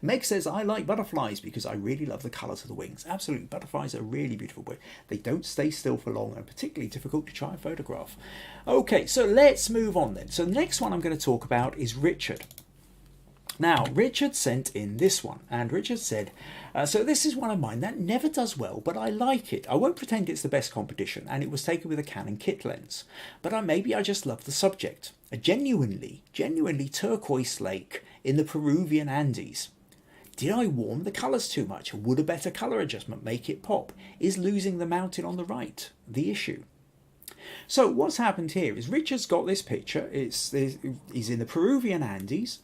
Meg says, I like butterflies because I really love the colours of the wings. Absolutely, butterflies are really beautiful, but they don't stay still for long and particularly difficult to try and photograph. Okay, so let's move on then. So the next one I'm going to talk about is Richard. Now, Richard sent in this one, and Richard said, so this is one of mine that never does well, but I like it. I won't pretend it's the best competition, and it was taken with a Canon kit lens. But maybe I just love the subject. A genuinely turquoise lake in the Peruvian Andes. Did I warm the colours too much? Would a better colour adjustment make it pop? Is losing the mountain on the right the issue? So what's happened here is Richard's got this picture. He's in the Peruvian Andes.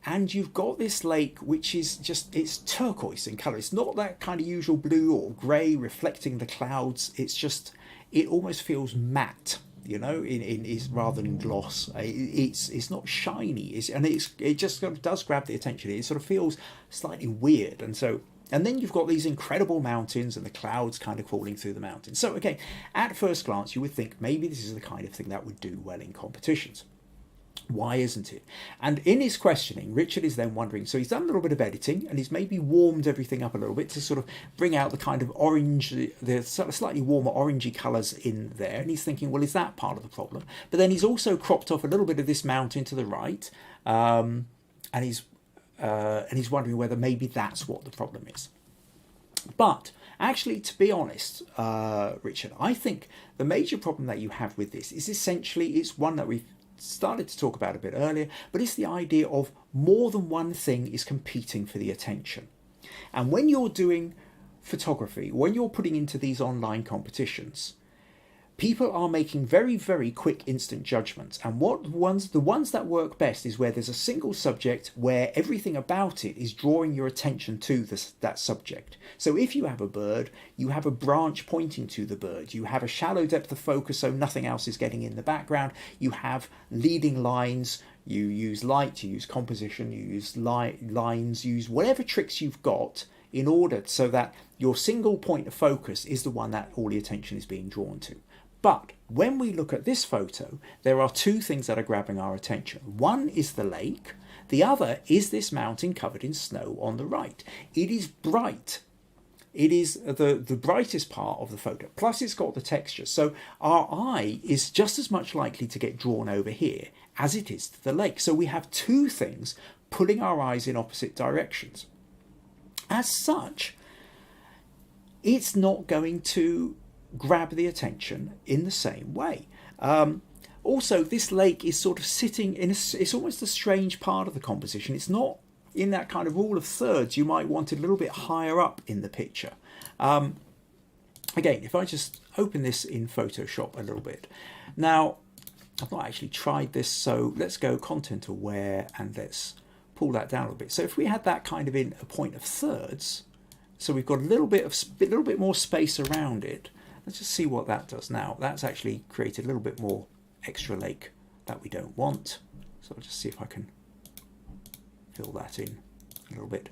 And you've got this lake which is just, it's turquoise in colour. It's not that kind of usual blue or grey reflecting the clouds. It's just, it almost feels matte, you know, rather than gloss. It's not shiny, it just sort of does grab the attention. It sort of feels slightly weird. And then you've got these incredible mountains and the clouds kind of falling through the mountains. So again, at first glance, you would think maybe this is the kind of thing that would do well in competitions. Why isn't it? And in his questioning, Richard is then wondering, so he's done a little bit of editing and he's maybe warmed everything up a little bit to sort of bring out the kind of orange, the sort of slightly warmer orangey colours in there. And he's thinking, well, is that part of the problem? But then he's also cropped off a little bit of this mountain to the right. And he's wondering whether maybe that's what the problem is. But actually, to be honest, Richard, I think the major problem that you have with this is essentially, it's one that we've started to talk about a bit earlier, but it's the idea of more than one thing is competing for the attention. And when you're doing photography, when you're putting into these online competitions, people are making very, very quick instant judgments. And the ones that work best is where there's a single subject where everything about it is drawing your attention to that subject. So if you have a bird, you have a branch pointing to the bird. You have a shallow depth of focus so nothing else is getting in the background. You have leading lines. You use light, you use composition, you use lines, use whatever tricks you've got in order so that your single point of focus is the one that all the attention is being drawn to. But when we look at this photo, there are two things that are grabbing our attention. One is the lake. The other is this mountain covered in snow on the right. It is bright. It is the brightest part of the photo. Plus it's got the texture. So our eye is just as much likely to get drawn over here as it is to the lake. So we have two things pulling our eyes in opposite directions. As such, it's not going to grab the attention in the same way. Also, this lake is sort of sitting in it's almost a strange part of the composition. It's not in that kind of rule of thirds. You might want it a little bit higher up in the picture. Again, if I just open this in Photoshop a little bit. Now, I've not actually tried this, so let's go content aware and let's pull that down a little bit. So if we had that kind of in a point of thirds, so we've got a little bit more space around it. Let's just see what that does now. That's actually created a little bit more extra lake that we don't want. So I'll just see if I can fill that in a little bit.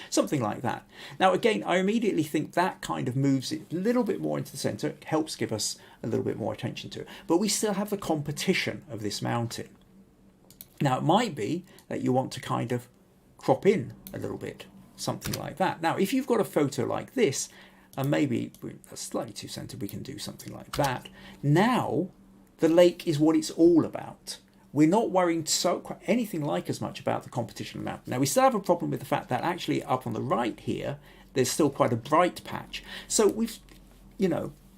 Something like that. Now again, I immediately think that kind of moves it a little bit more into the center. It helps give us a little bit more attention to it. But we still have the competition of this mountain. Now it might be that you want to kind of crop in a little bit, something like that. Now if you've got a photo like this, and maybe that's slightly too centered, we can do something like that. Now the lake is what it's all about. We're not worrying anything like as much about the competition amount. Now we still have a problem with the fact that actually up on the right here, there's still quite a bright patch. So we've,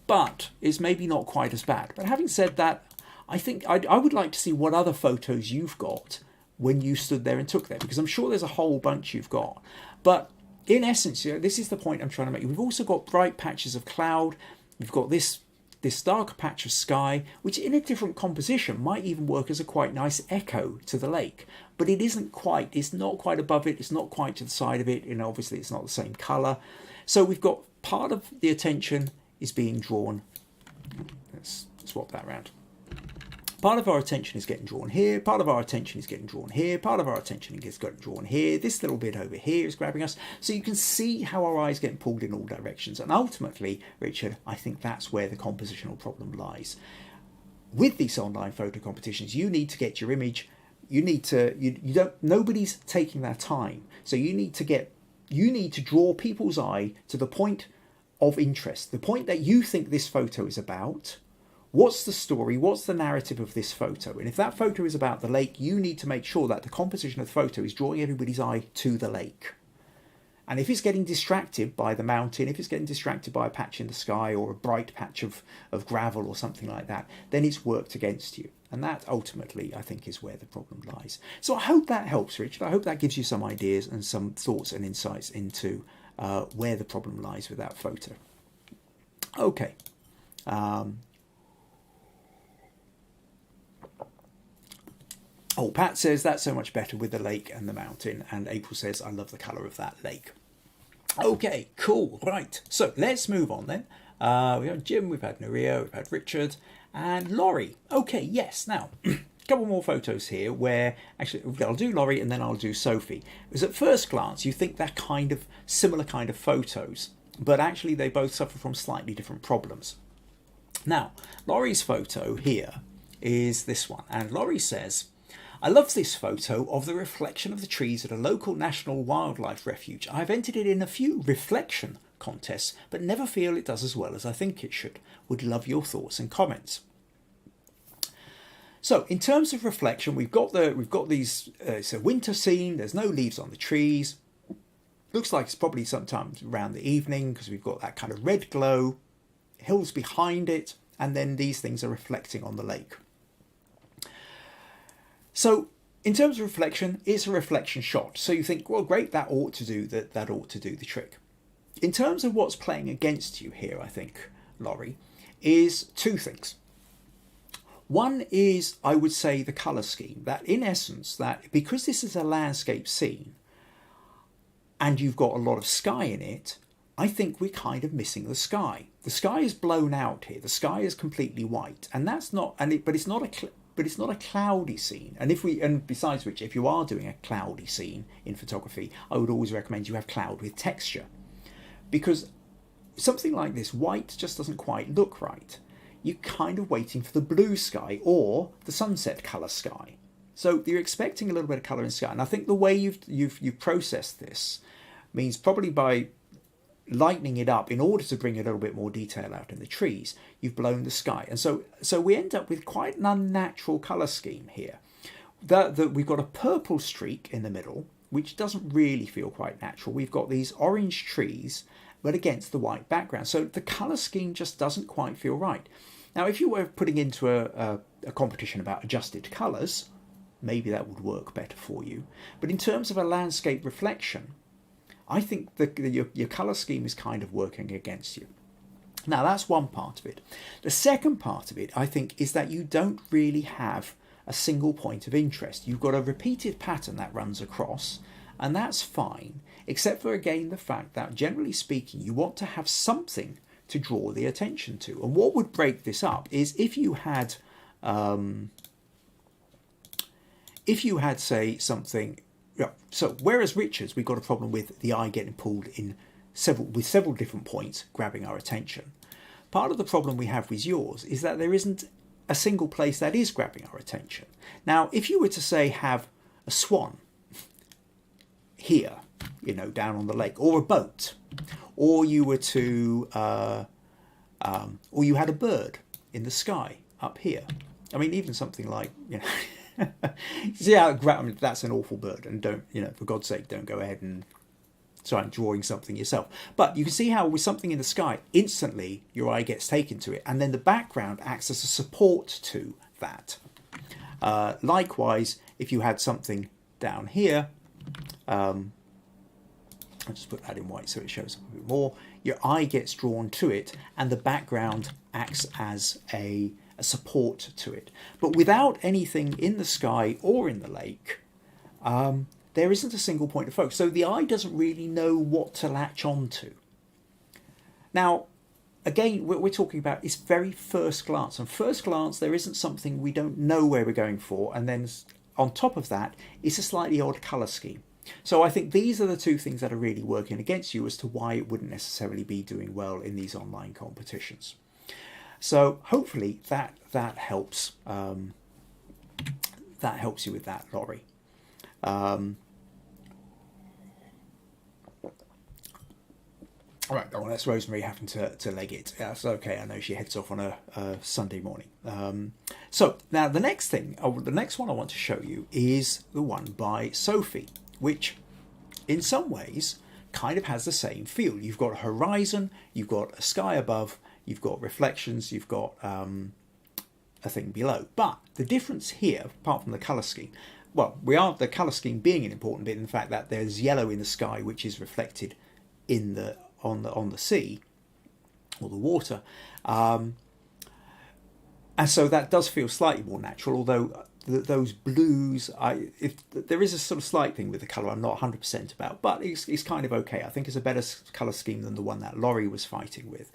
but it's maybe not quite as bad. But having said that, I think I would like to see what other photos you've got when you stood there and took them, because I'm sure there's a whole bunch you've got. But in essence, this is the point I'm trying to make. We've also got bright patches of cloud. We've got this darker patch of sky, which in a different composition might even work as a quite nice echo to the lake. But it isn't quite. It's not quite above it. It's not quite to the side of it. Obviously it's not the same colour. So we've got part of the attention is being drawn. Let's swap that around. Part of our attention is getting drawn here, part of our attention is getting drawn here, part of our attention is getting drawn here, this little bit over here is grabbing us. So you can see how our eyes getting pulled in all directions. And ultimately, Richard, I think that's where the compositional problem lies. With these online photo competitions, you need to get your image, nobody's taking their time. So you need to draw people's eye to the point of interest, the point that you think this photo is about. What's the story? What's the narrative of this photo? And if that photo is about the lake, you need to make sure that the composition of the photo is drawing everybody's eye to the lake. And if it's getting distracted by the mountain, if it's getting distracted by a patch in the sky or a bright patch of gravel or something like that, then it's worked against you. And that ultimately, I think, is where the problem lies. So I hope that helps, Richard. I hope that gives you some ideas and some thoughts and insights into where the problem lies with that photo. Okay. Oh, Pat says that's so much better with the lake and the mountain. And April says, I love the colour of that lake. Okay, cool. Right. So let's move on then. We have Jim, we've had Nurije, we've had Richard and Laurie. Okay, yes. Now, a couple more photos here where actually I'll do Laurie and then I'll do Sophie. Because at first glance, you think they're kind of similar kind of photos, but actually they both suffer from slightly different problems. Now, Laurie's photo here is this one. And Laurie says, I love this photo of the reflection of the trees at a local national wildlife refuge. I've entered it in a few reflection contests, but never feel it does as well as I think it should. Would love your thoughts and comments. So in terms of reflection, we've got these, it's a winter scene, there's no leaves on the trees. Looks like it's probably sometimes around the evening because we've got that kind of red glow, hills behind it, and then these things are reflecting on the lake. So in terms of reflection, it's a reflection shot. So you think, well, great, that ought to do the trick. In terms of what's playing against you here, I think, Laurie, is two things. One is, I would say, the colour scheme. That in essence, that because this is a landscape scene and you've got a lot of sky in it, I think we're kind of missing the sky. The sky is blown out here. The sky is completely white, and that's not. But it's not a cloudy scene. And besides which, if you are doing a cloudy scene in photography, I would always recommend you have cloud with texture, because something like this, white just doesn't quite look right. You're kind of waiting for the blue sky or the sunset colour sky. So you're expecting a little bit of colour in sky. And I think the way you've processed this means probably by lightening it up in order to bring a little bit more detail out in the trees, you've blown the sky. And so we end up with quite an unnatural colour scheme here. We've got a purple streak in the middle, which doesn't really feel quite natural. We've got these orange trees, but against the white background. So the colour scheme just doesn't quite feel right. Now, if you were putting into a competition about adjusted colours, maybe that would work better for you. But in terms of a landscape reflection, I think your colour scheme is kind of working against you. Now, that's one part of it. The second part of it, I think, is that you don't really have a single point of interest. You've got a repeated pattern that runs across, and that's fine, except for, again, the fact that, generally speaking, you want to have something to draw the attention to. And what would break this up is if you had, say, something. So whereas Richard's, we've got a problem with the eye getting pulled in several different points, grabbing our attention. Part of the problem we have with yours is that there isn't a single place that is grabbing our attention. Now, if you were to say have a swan here, down on the lake, or a boat, or you were to, or you had a bird in the sky up here. I mean, even something like, see how that's an awful bird, and don't, for God's sake, don't go ahead and start drawing something yourself. But you can see how with something in the sky, instantly your eye gets taken to it, and then the background acts as a support to that. Likewise, if you had something down here, I'll just put that in white so it shows a bit more. Your eye gets drawn to it, and the background acts as a support to it. But without anything in the sky or in the lake, there isn't a single point of focus. So the eye doesn't really know what to latch on to. Now, again, we're talking about is very first glance. And first glance, there isn't something we don't know where we're going for. And then on top of that, it's a slightly odd colour scheme. So I think these are the two things that are really working against you as to why it wouldn't necessarily be doing well in these online competitions. So hopefully that helps. That helps you with that, Laurie. All right, well, that's Rosemary having to leg it. That's okay. I know she heads off on a Sunday morning. So now the next thing, the next one I want to show you is the one by Sophie, which in some ways kind of has the same feel. You've got a horizon, you've got a sky above, you've got reflections, you've got a thing below. But the difference here, apart from the colour scheme, well, the colour scheme being an important bit in the fact that there's yellow in the sky, which is reflected in the on the sea or the water, and so that does feel slightly more natural. Although those blues, if there is a sort of slight thing with the colour I'm not 100% about, but it's kind of okay. I think it's a better colour scheme than the one that Laurie was fighting with.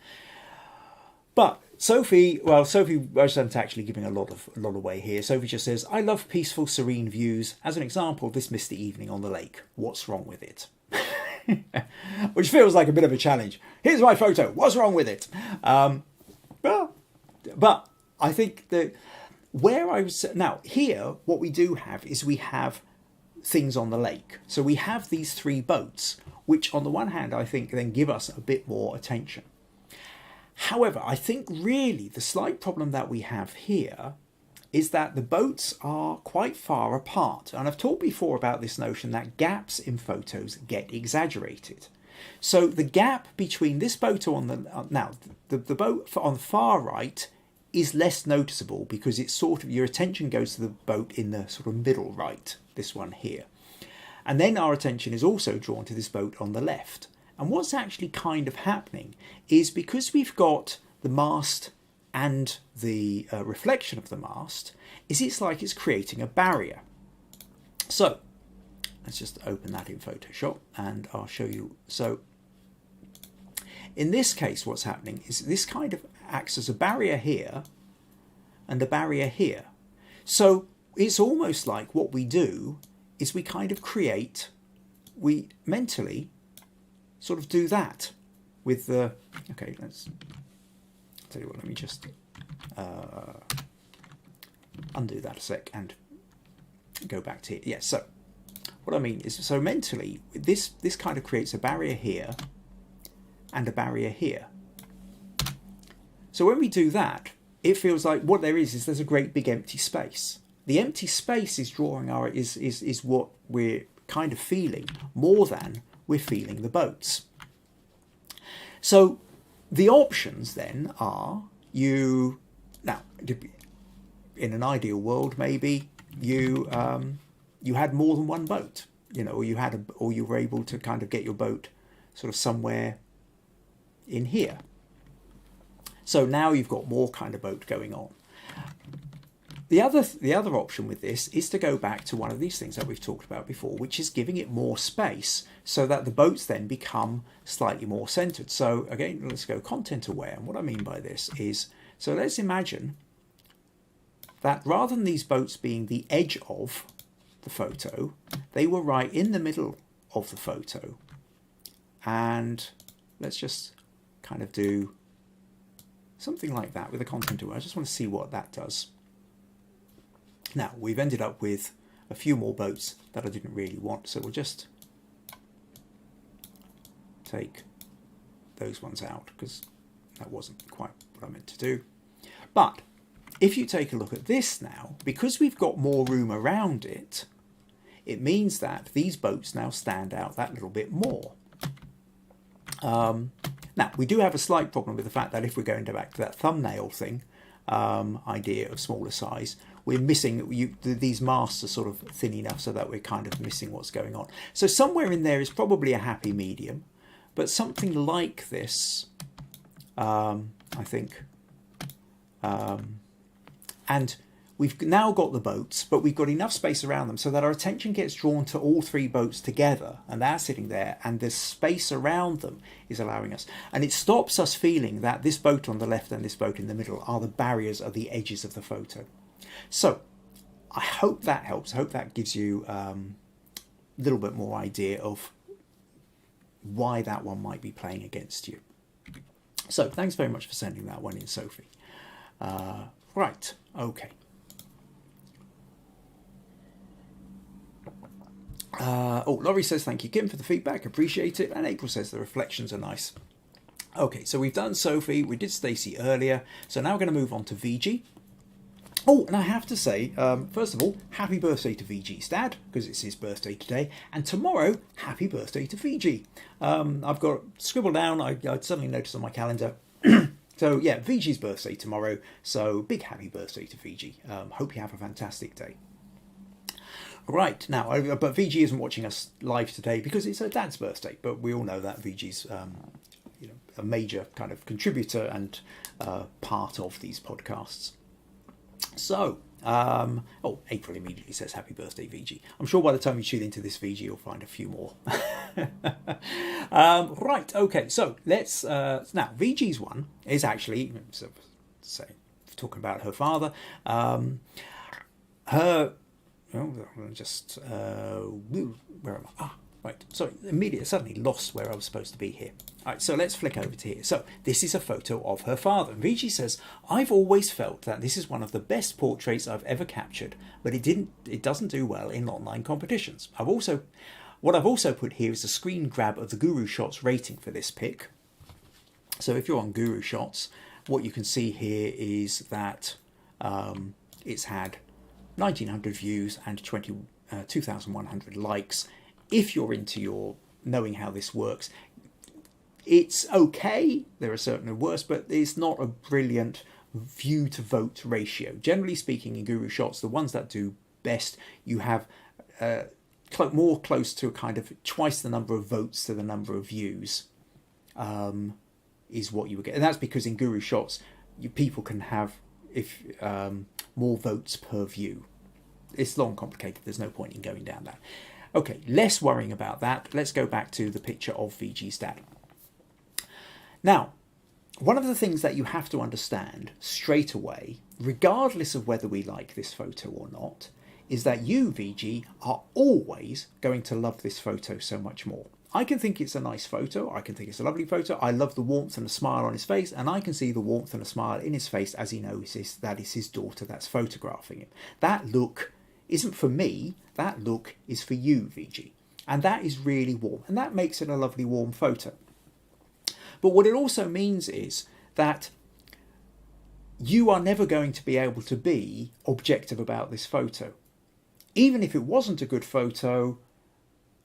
But Sophie wasn't actually giving a lot away here. Sophie just says, "I love peaceful, serene views. As an example, this misty evening on the lake. What's wrong with it?" Which feels like a bit of a challenge. Here's my photo. What's wrong with it? But I think that where I was now here, what we do have is we have things on the lake. So we have these three boats, which on the one hand, I think then give us a bit more attention. However, I think really the slight problem that we have here is that the boats are quite far apart. And I've talked before about this notion that gaps in photos get exaggerated. So the gap between this boat on the boat on the far right is less noticeable because it's sort of, your attention goes to the boat in the sort of middle right, this one here. And then our attention is also drawn to this boat on the left. And what's actually kind of happening is because we've got the mast and the reflection of the mast, it's like it's creating a barrier. So let's just open that in Photoshop and I'll show you. So in this case, what's happening is this kind of acts as a barrier here and a barrier here. So it's almost like what we do is we kind of we mentally sort of do that with the, okay, let's tell you what, let me just undo that a sec and go back to it. Yeah, so what I mean is, so mentally, this kind of creates a barrier here and a barrier here. So when we do that, it feels like what there is there's a great big empty space. The empty space is drawing our, is what we're kind of feeling more than we're feeling the boats. So the options then are now in an ideal world maybe you had more than one boat, or you were able to kind of get your boat sort of somewhere in here. So now you've got more kind of boat going on. The other option with this is to go back to one of these things that we've talked about before, which is giving it more space so that the boats then become slightly more centered. So again, let's go content aware. And what I mean by this is, so let's imagine that rather than these boats being the edge of the photo, they were right in the middle of the photo. And let's just kind of do something like that with the content aware. I just want to see what that does. Now, we've ended up with a few more boats that I didn't really want, so we'll just take those ones out because that wasn't quite what I meant to do. But if you take a look at this now, because we've got more room around it, it means that these boats now stand out that little bit more. Now, we do have a slight problem with the fact that if we're going back to that thumbnail thing, idea of smaller size, we're missing, these masts are sort of thin enough so that we're kind of missing what's going on. So somewhere in there is probably a happy medium, but something like this, I think, and we've now got the boats, but we've got enough space around them so that our attention gets drawn to all three boats together, and they're sitting there, and the space around them is allowing us. And it stops us feeling that this boat on the left and this boat in the middle are the barriers, are the edges of the photo. So I hope that helps. I hope that gives you a little bit more idea of why that one might be playing against you. So thanks very much for sending that one in, Sophie. Right, okay. Laurie says, thank you, Kim, for the feedback. Appreciate it. And April says the reflections are nice. Okay, so we've done Sophie. We did Stacy earlier. So now we're going to move on to Viji. Oh, and I have to say, first of all, happy birthday to Viji's dad, because it's his birthday today. And tomorrow, happy birthday to Viji. I've got scribbled down, I suddenly noticed on my calendar. So yeah, Viji's birthday tomorrow. So big happy birthday to Viji. Hope you have a fantastic day. Right, now, but Viji isn't watching us live today because it's her dad's birthday. But we all know that Viji's a major kind of contributor and part of these podcasts. So, April immediately says happy birthday, Viji. I'm sure by the time you tune into this, Viji, you'll find a few more. Right, okay, so let's, now, Viji's one is actually, talking about her father, where am I? Right, sorry, immediately, suddenly lost where I was supposed to be here. All right, so let's flick over to here. So this is a photo of her father. And Viji says, I've always felt that this is one of the best portraits I've ever captured, but it doesn't do well in online competitions. What I've also put here is a screen grab of the Guru Shots rating for this pic. So if you're on Guru Shots, what you can see here is that it's had 1,900 views and 2,100 likes. If you're into knowing how this works, it's okay. There are certainly worse, but it's not a brilliant view to vote ratio. Generally speaking, in Guru Shots, the ones that do best, you have more close to a kind of twice the number of votes to the number of views is what you would get. And that's because in Guru Shots, people can have more votes per view. It's long complicated. There's no point in going down that. Okay, less worrying about that. Let's go back to the picture of Viji's dad. Now, one of the things that you have to understand straight away, regardless of whether we like this photo or not, is that you, Viji, are always going to love this photo so much more. I can think it's a nice photo. I can think it's a lovely photo. I love the warmth and the smile on his face, and I can see the warmth and the smile in his face as he knows that is his daughter that's photographing him. That look isn't for me, that look is for you, Viji. And that is really warm, and that makes it a lovely warm photo. But what it also means is that you are never going to be able to be objective about this photo. Even if it wasn't a good photo,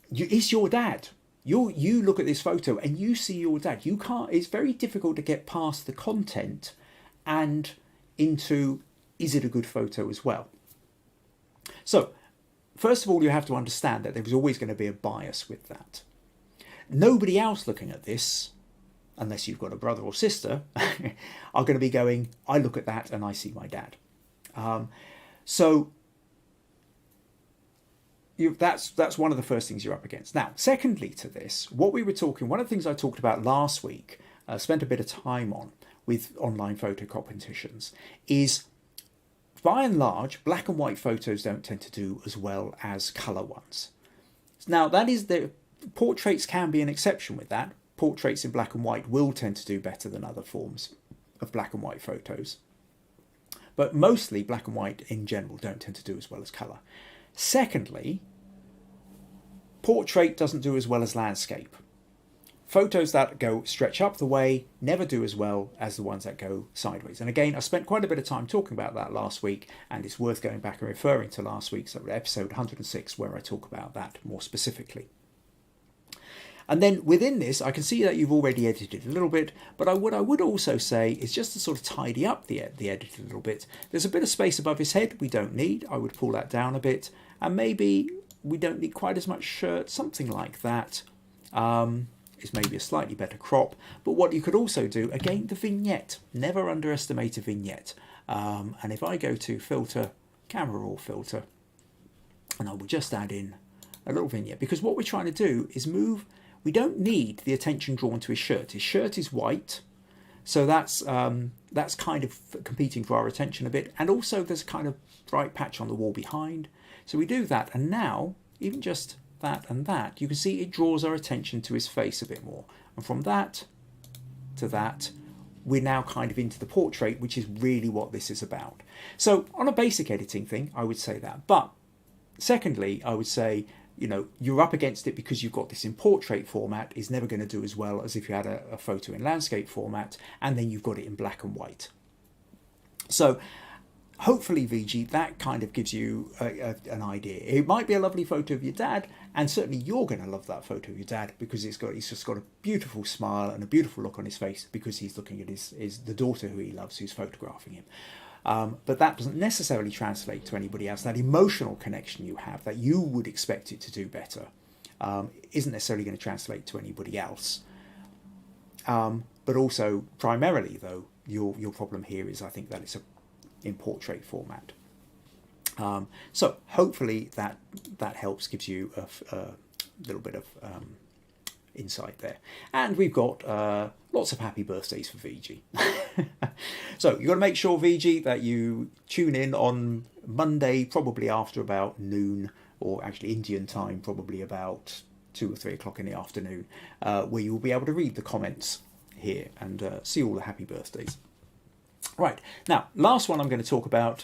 it's your dad. You look at this photo and you see your dad. It's very difficult to get past the content and into, is it a good photo as well? So, first of all, you have to understand that there is always going to be a bias with that. Nobody else looking at this, unless you've got a brother or sister, are going to be going, I look at that and I see my dad. That's one of the first things you're up against. Now, secondly to this, one of the things I talked about last week, spent a bit of time on with online photo competitions, is by and large, black and white photos don't tend to do as well as colour ones. Now, portraits can be an exception with that. Portraits in black and white will tend to do better than other forms of black and white photos. But mostly black and white in general don't tend to do as well as colour. Secondly, portrait doesn't do as well as landscape. Photos that stretch up the way never do as well as the ones that go sideways. And again, I spent quite a bit of time talking about that last week, and it's worth going back and referring to last week's episode 106, where I talk about that more specifically. And then within this, I can see that you've already edited a little bit, but what I would also say is just to sort of tidy up the edit a little bit. There's a bit of space above his head we don't need. I would pull that down a bit, and maybe we don't need quite as much shirt, something like that. Is maybe a slightly better crop. But what you could also do, again, the vignette. Never underestimate a vignette. And if I go to filter camera raw filter, and I will just add in a little vignette, because what we're trying to do is move. We don't need the attention drawn to his shirt. His shirt is white, so that's kind of competing for our attention a bit, and also there's a kind of bright patch on the wall behind. So we do that, and now even just that and that, you can see it draws our attention to his face a bit more. And from that to that, we're now kind of into the portrait, which is really what this is about. So on a basic editing thing, I would say that. But secondly, I would say, you know, you're up against it because you've got this in portrait format is never going to do as well as if you had a photo in landscape format, and then you've got it in black and white. So hopefully, Viji, that kind of gives you an idea. It might be a lovely photo of your dad, and certainly you're going to love that photo of your dad because he's just got a beautiful smile and a beautiful look on his face because he's looking at the daughter who he loves, who's photographing him. But that doesn't necessarily translate to anybody else. That emotional connection you have, that you would expect it to do better, isn't necessarily going to translate to anybody else. But also, primarily though, your problem here is, I think, that it's in portrait format. So hopefully that helps, gives you a little bit of insight there. And we've got lots of happy birthdays for Viji. So you've got to make sure, Viji, that you tune in on Monday, probably after about noon, or actually Indian time, probably about 2 or 3 o'clock in the afternoon, where you'll be able to read the comments here and see all the happy birthdays. Right, now, last one I'm going to talk about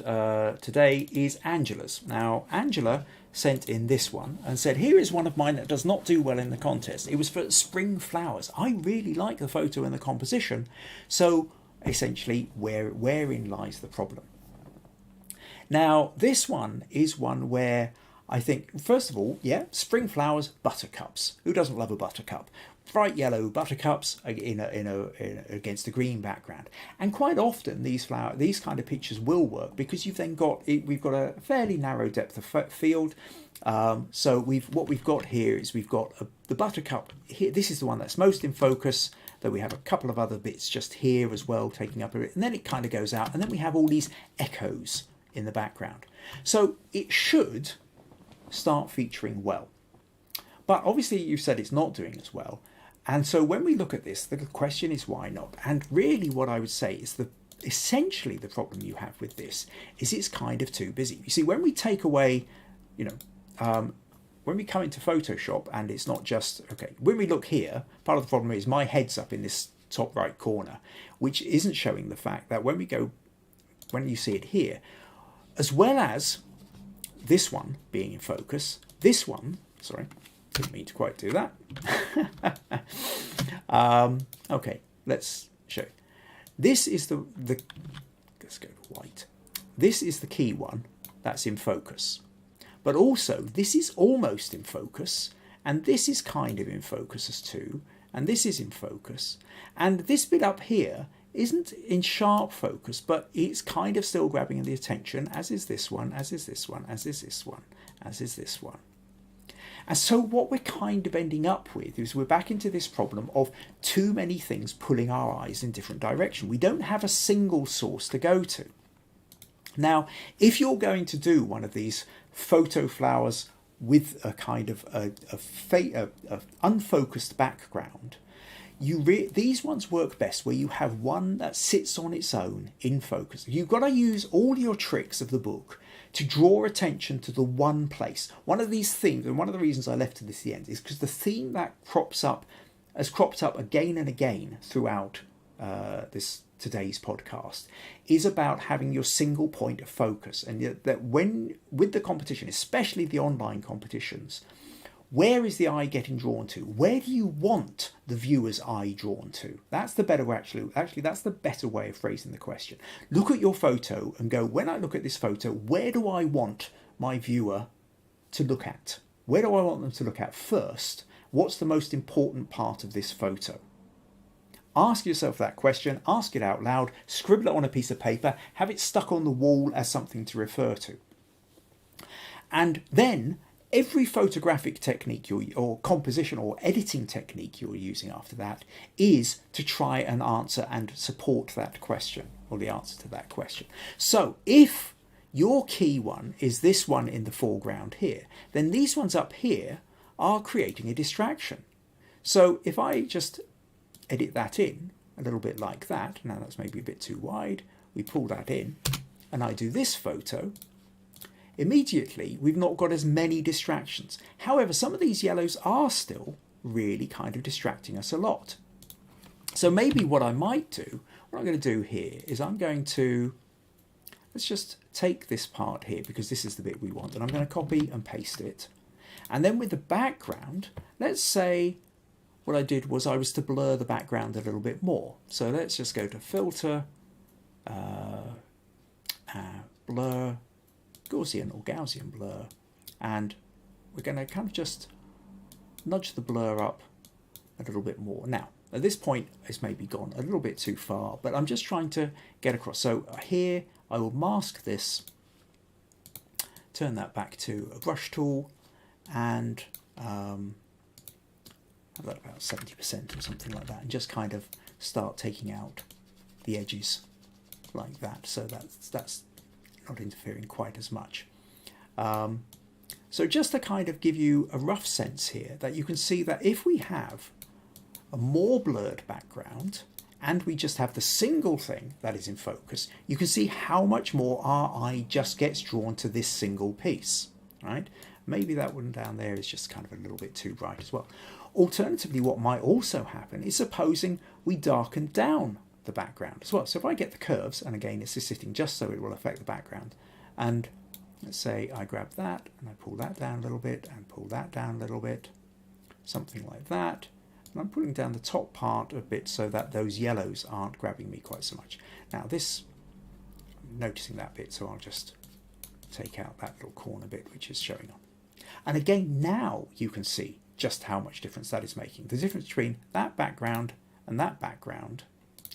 today is Angela's. Now, Angela sent in this one and said, here is one of mine that does not do well in the contest. It was for spring flowers. I really like the photo and the composition. So, essentially, wherein lies the problem? Now, this one is one where I think, first of all, yeah, spring flowers, buttercups. Who doesn't love a buttercup? Bright yellow buttercups against a green background, and quite often these kind of pictures will work because we've got a fairly narrow depth of field. So what we've got here is we've got the buttercup here. This is the one that's most in focus. Though we have a couple of other bits just here as well taking up a bit, and then it kind of goes out, and then we have all these echoes in the background. So it should start featuring well, but obviously you've said it's not doing as well. And so when we look at this, the question is why not? And really what I would say is essentially the problem you have with this is it's kind of too busy. You see, when we take away, when we come into Photoshop, and it's not just, okay, when we look here, part of the problem is my head's up in this top right corner, which isn't showing the fact that when you see it here, as well as this one being in focus, this one, sorry, didn't mean to quite do that. Okay, let's show you. This is the let's go to white. This is the key one that's in focus, but also this is almost in focus, and this is kind of in focus as too, and this is in focus, and this bit up here isn't in sharp focus, but it's kind of still grabbing the attention, as is this one, as is this one, as is this one, as is this one. And so what we're kind of ending up with is we're back into this problem of too many things pulling our eyes in different directions. We don't have a single source to go to. Now, if you're going to do one of these photo flowers with a kind of a unfocused background, these ones work best where you have one that sits on its own in focus. You've got to use all your tricks of the book to draw attention to the one place. One of these themes, and one of the reasons I left to this the end, is because the theme that has cropped up again and again throughout today's podcast is about having your single point of focus, and that with the competition, especially the online competitions, where is the eye getting drawn to? Where do you want the viewer's eye drawn to? That's the better way, actually, that's the better way of phrasing the question. Look at your photo and go, when I look at this photo, where do I want my viewer to look at? Where do I want them to look at first? What's the most important part of this photo? Ask yourself that question, ask it out loud, scribble it on a piece of paper, have it stuck on the wall as something to refer to. And then every photographic technique or composition or editing technique you're using after that is to try and answer and support that question, or the answer to that question. So if your key one is this one in the foreground here, then these ones up here are creating a distraction. So if I just edit that in a little bit like that, now that's maybe a bit too wide, we pull that in, and I do this photo, immediately we've not got as many distractions. However, some of these yellows are still really kind of distracting us a lot. So maybe what I might do, what I'm going to do here is I'm going to, let's just take this part here because this is the bit we want, and I'm going to copy and paste it. And then with the background, let's say what I did was I was to blur the background a little bit more. So let's just go to Filter, Blur, Gaussian or Gaussian blur, and we're going to kind of just nudge the blur up a little bit more. Now, at this point, it's maybe gone a little bit too far, but I'm just trying to get across. So here, I will mask this, turn that back to a brush tool, and have that about 70% or something like that, and just kind of start taking out the edges like that, so that's not interfering quite as much. So just to kind of give you a rough sense here, that you can see that if we have a more blurred background and we just have the single thing that is in focus, you can see how much more our eye just gets drawn to this single piece, right? Maybe that one down there is just kind of a little bit too bright as well. Alternatively, what might also happen is supposing we darken down the background as well. So if I get the curves, and again, it's sitting just so it will affect the background, and let's say I grab that and I pull that down a little bit and pull that down a little bit, something like that. And I'm pulling down the top part a bit so that those yellows aren't grabbing me quite so much. Now this, I'm noticing that bit, so I'll just take out that little corner bit which is showing up. And again, now you can see just how much difference that is making. The difference between that background and that background,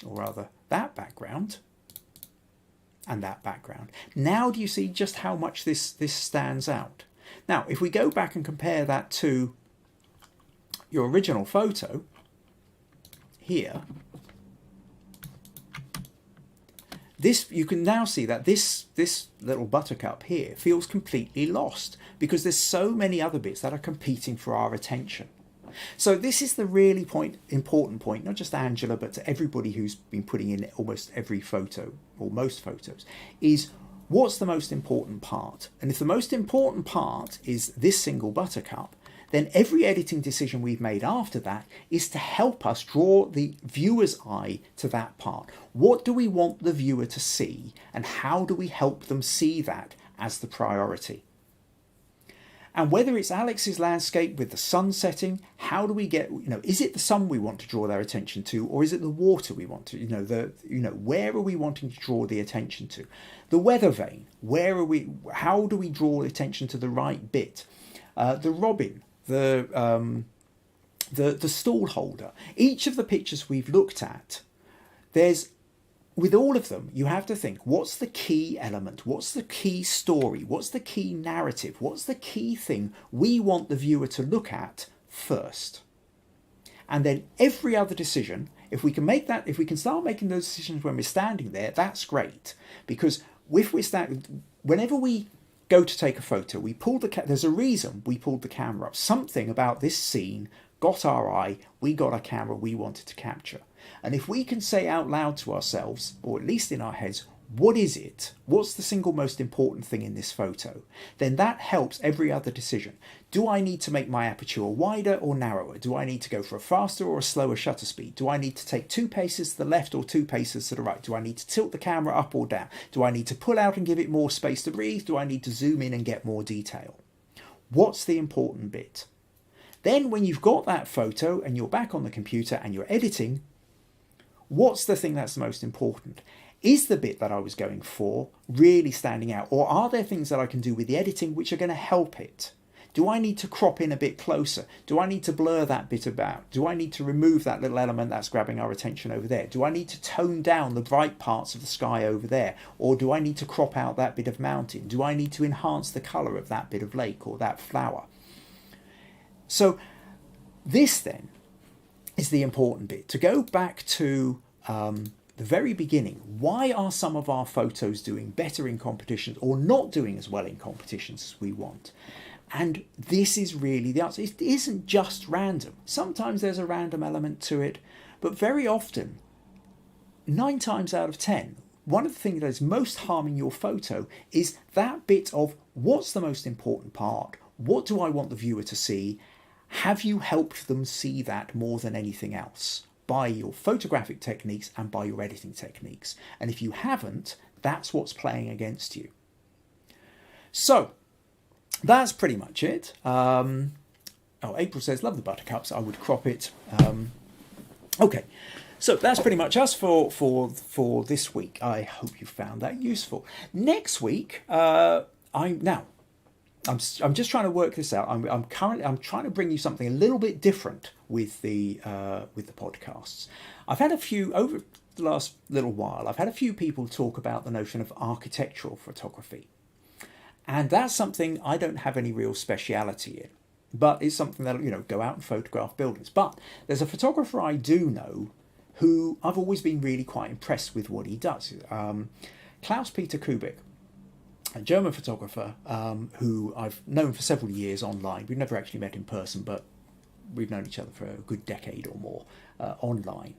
or rather that background and that background. Now do you see just how much this stands out? Now, if we go back and compare that to your original photo here, this, you can now see that this little buttercup here feels completely lost because there's so many other bits that are competing for our attention. So this is the really important point, not just Angela, but to everybody who's been putting in almost every photo, or most photos, is what's the most important part? And if the most important part is this single buttercup, then every editing decision we've made after that is to help us draw the viewer's eye to that part. What do we want the viewer to see, and how do we help them see that as the priority? And whether it's Alex's landscape with the sun setting, how do we get, is it the sun we want to draw their attention to, or is it the water we want to, where are we wanting to draw the attention to? The weather vane, how do we draw attention to the right bit? The robin, the stall holder. Each of the pictures we've looked at, with all of them, you have to think, what's the key element? What's the key story? What's the key narrative? What's the key thing we want the viewer to look at first? And then every other decision, if we can start making those decisions when we're standing there, that's great. Because whenever we go to take a photo, there's a reason we pulled the camera up. Something about this scene got our eye, we got a camera we wanted to capture. And if we can say out loud to ourselves, or at least in our heads, what is it? What's the single most important thing in this photo? Then that helps every other decision. Do I need to make my aperture wider or narrower? Do I need to go for a faster or a slower shutter speed? Do I need to take 2 paces to the left or 2 paces to the right? Do I need to tilt the camera up or down? Do I need to pull out and give it more space to breathe? Do I need to zoom in and get more detail? What's the important bit? Then when you've got that photo and you're back on the computer and you're editing, what's the thing that's the most important? Is the bit that I was going for really standing out? Or are there things that I can do with the editing which are going to help it? Do I need to crop in a bit closer? Do I need to blur that bit about? Do I need to remove that little element that's grabbing our attention over there? Do I need to tone down the bright parts of the sky over there? Or do I need to crop out that bit of mountain? Do I need to enhance the colour of that bit of lake or that flower? So this then is the important bit. To go back to the very beginning, why are some of our photos doing better in competitions or not doing as well in competitions as we want? And this is really the answer. It isn't just random. Sometimes there's a random element to it, but very often, 9 times out of 10, one of the things that is most harming your photo is that bit of what's the most important part? What do I want the viewer to see? Have you helped them see that more than anything else by your photographic techniques and by your editing techniques? And if you haven't, that's what's playing against you. So that's pretty much it. April says, love the buttercups. I would crop it. Okay. So that's pretty much us for this week. I hope you found that useful. Next week, I'm just trying to work this out. I'm trying to bring you something a little bit different with the podcasts. I've had a few over the last little while. I've had a few people talk about the notion of architectural photography, and that's something I don't have any real speciality in. But it's something that go out and photograph buildings. But there's a photographer I do know who I've always been really quite impressed with what he does. Klaus-Peter Kubik, a German photographer who I've known for several years online. We've never actually met in person, but we've known each other for a good decade or more online.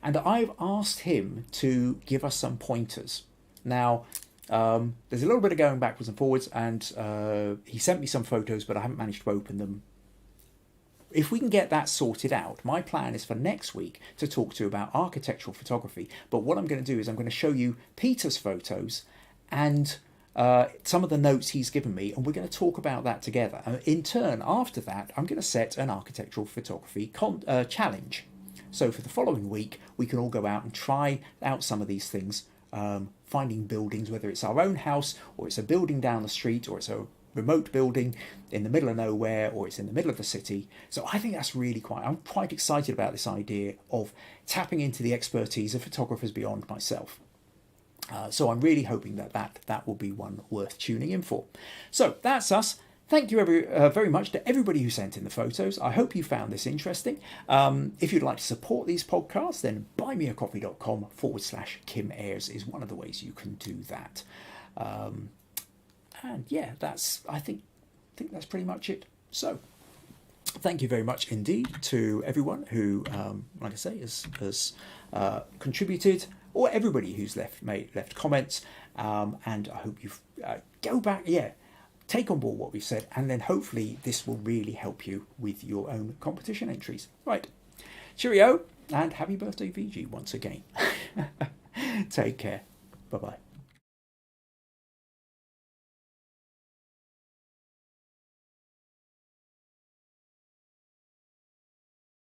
And I've asked him to give us some pointers. Now, there's a little bit of going backwards and forwards, and he sent me some photos, but I haven't managed to open them. If we can get that sorted out, my plan is for next week to talk to you about architectural photography. But what I'm going to do is I'm going to show you Peter's photos and some of the notes he's given me, and we're going to talk about that together. And in turn, after that, I'm going to set an architectural photography challenge. So for the following week, we can all go out and try out some of these things, finding buildings, whether it's our own house or it's a building down the street or it's a remote building in the middle of nowhere or it's in the middle of the city. So I think that's I'm quite excited about this idea of tapping into the expertise of photographers beyond myself. So I'm really hoping that will be one worth tuning in for. So that's us. Thank you very much to everybody who sent in the photos. I hope you found this interesting. If you'd like to support these podcasts, then buymeacoffee.com/Kim Ayres is one of the ways you can do that. And yeah, I think that's pretty much it. So thank you very much indeed to everyone who, like I say, has contributed, or everybody who's left comments. And I hope you go back, take on board what we've said, and then hopefully this will really help you with your own competition entries. Right. Cheerio, and happy birthday, Viji, once again. Take care. Bye-bye.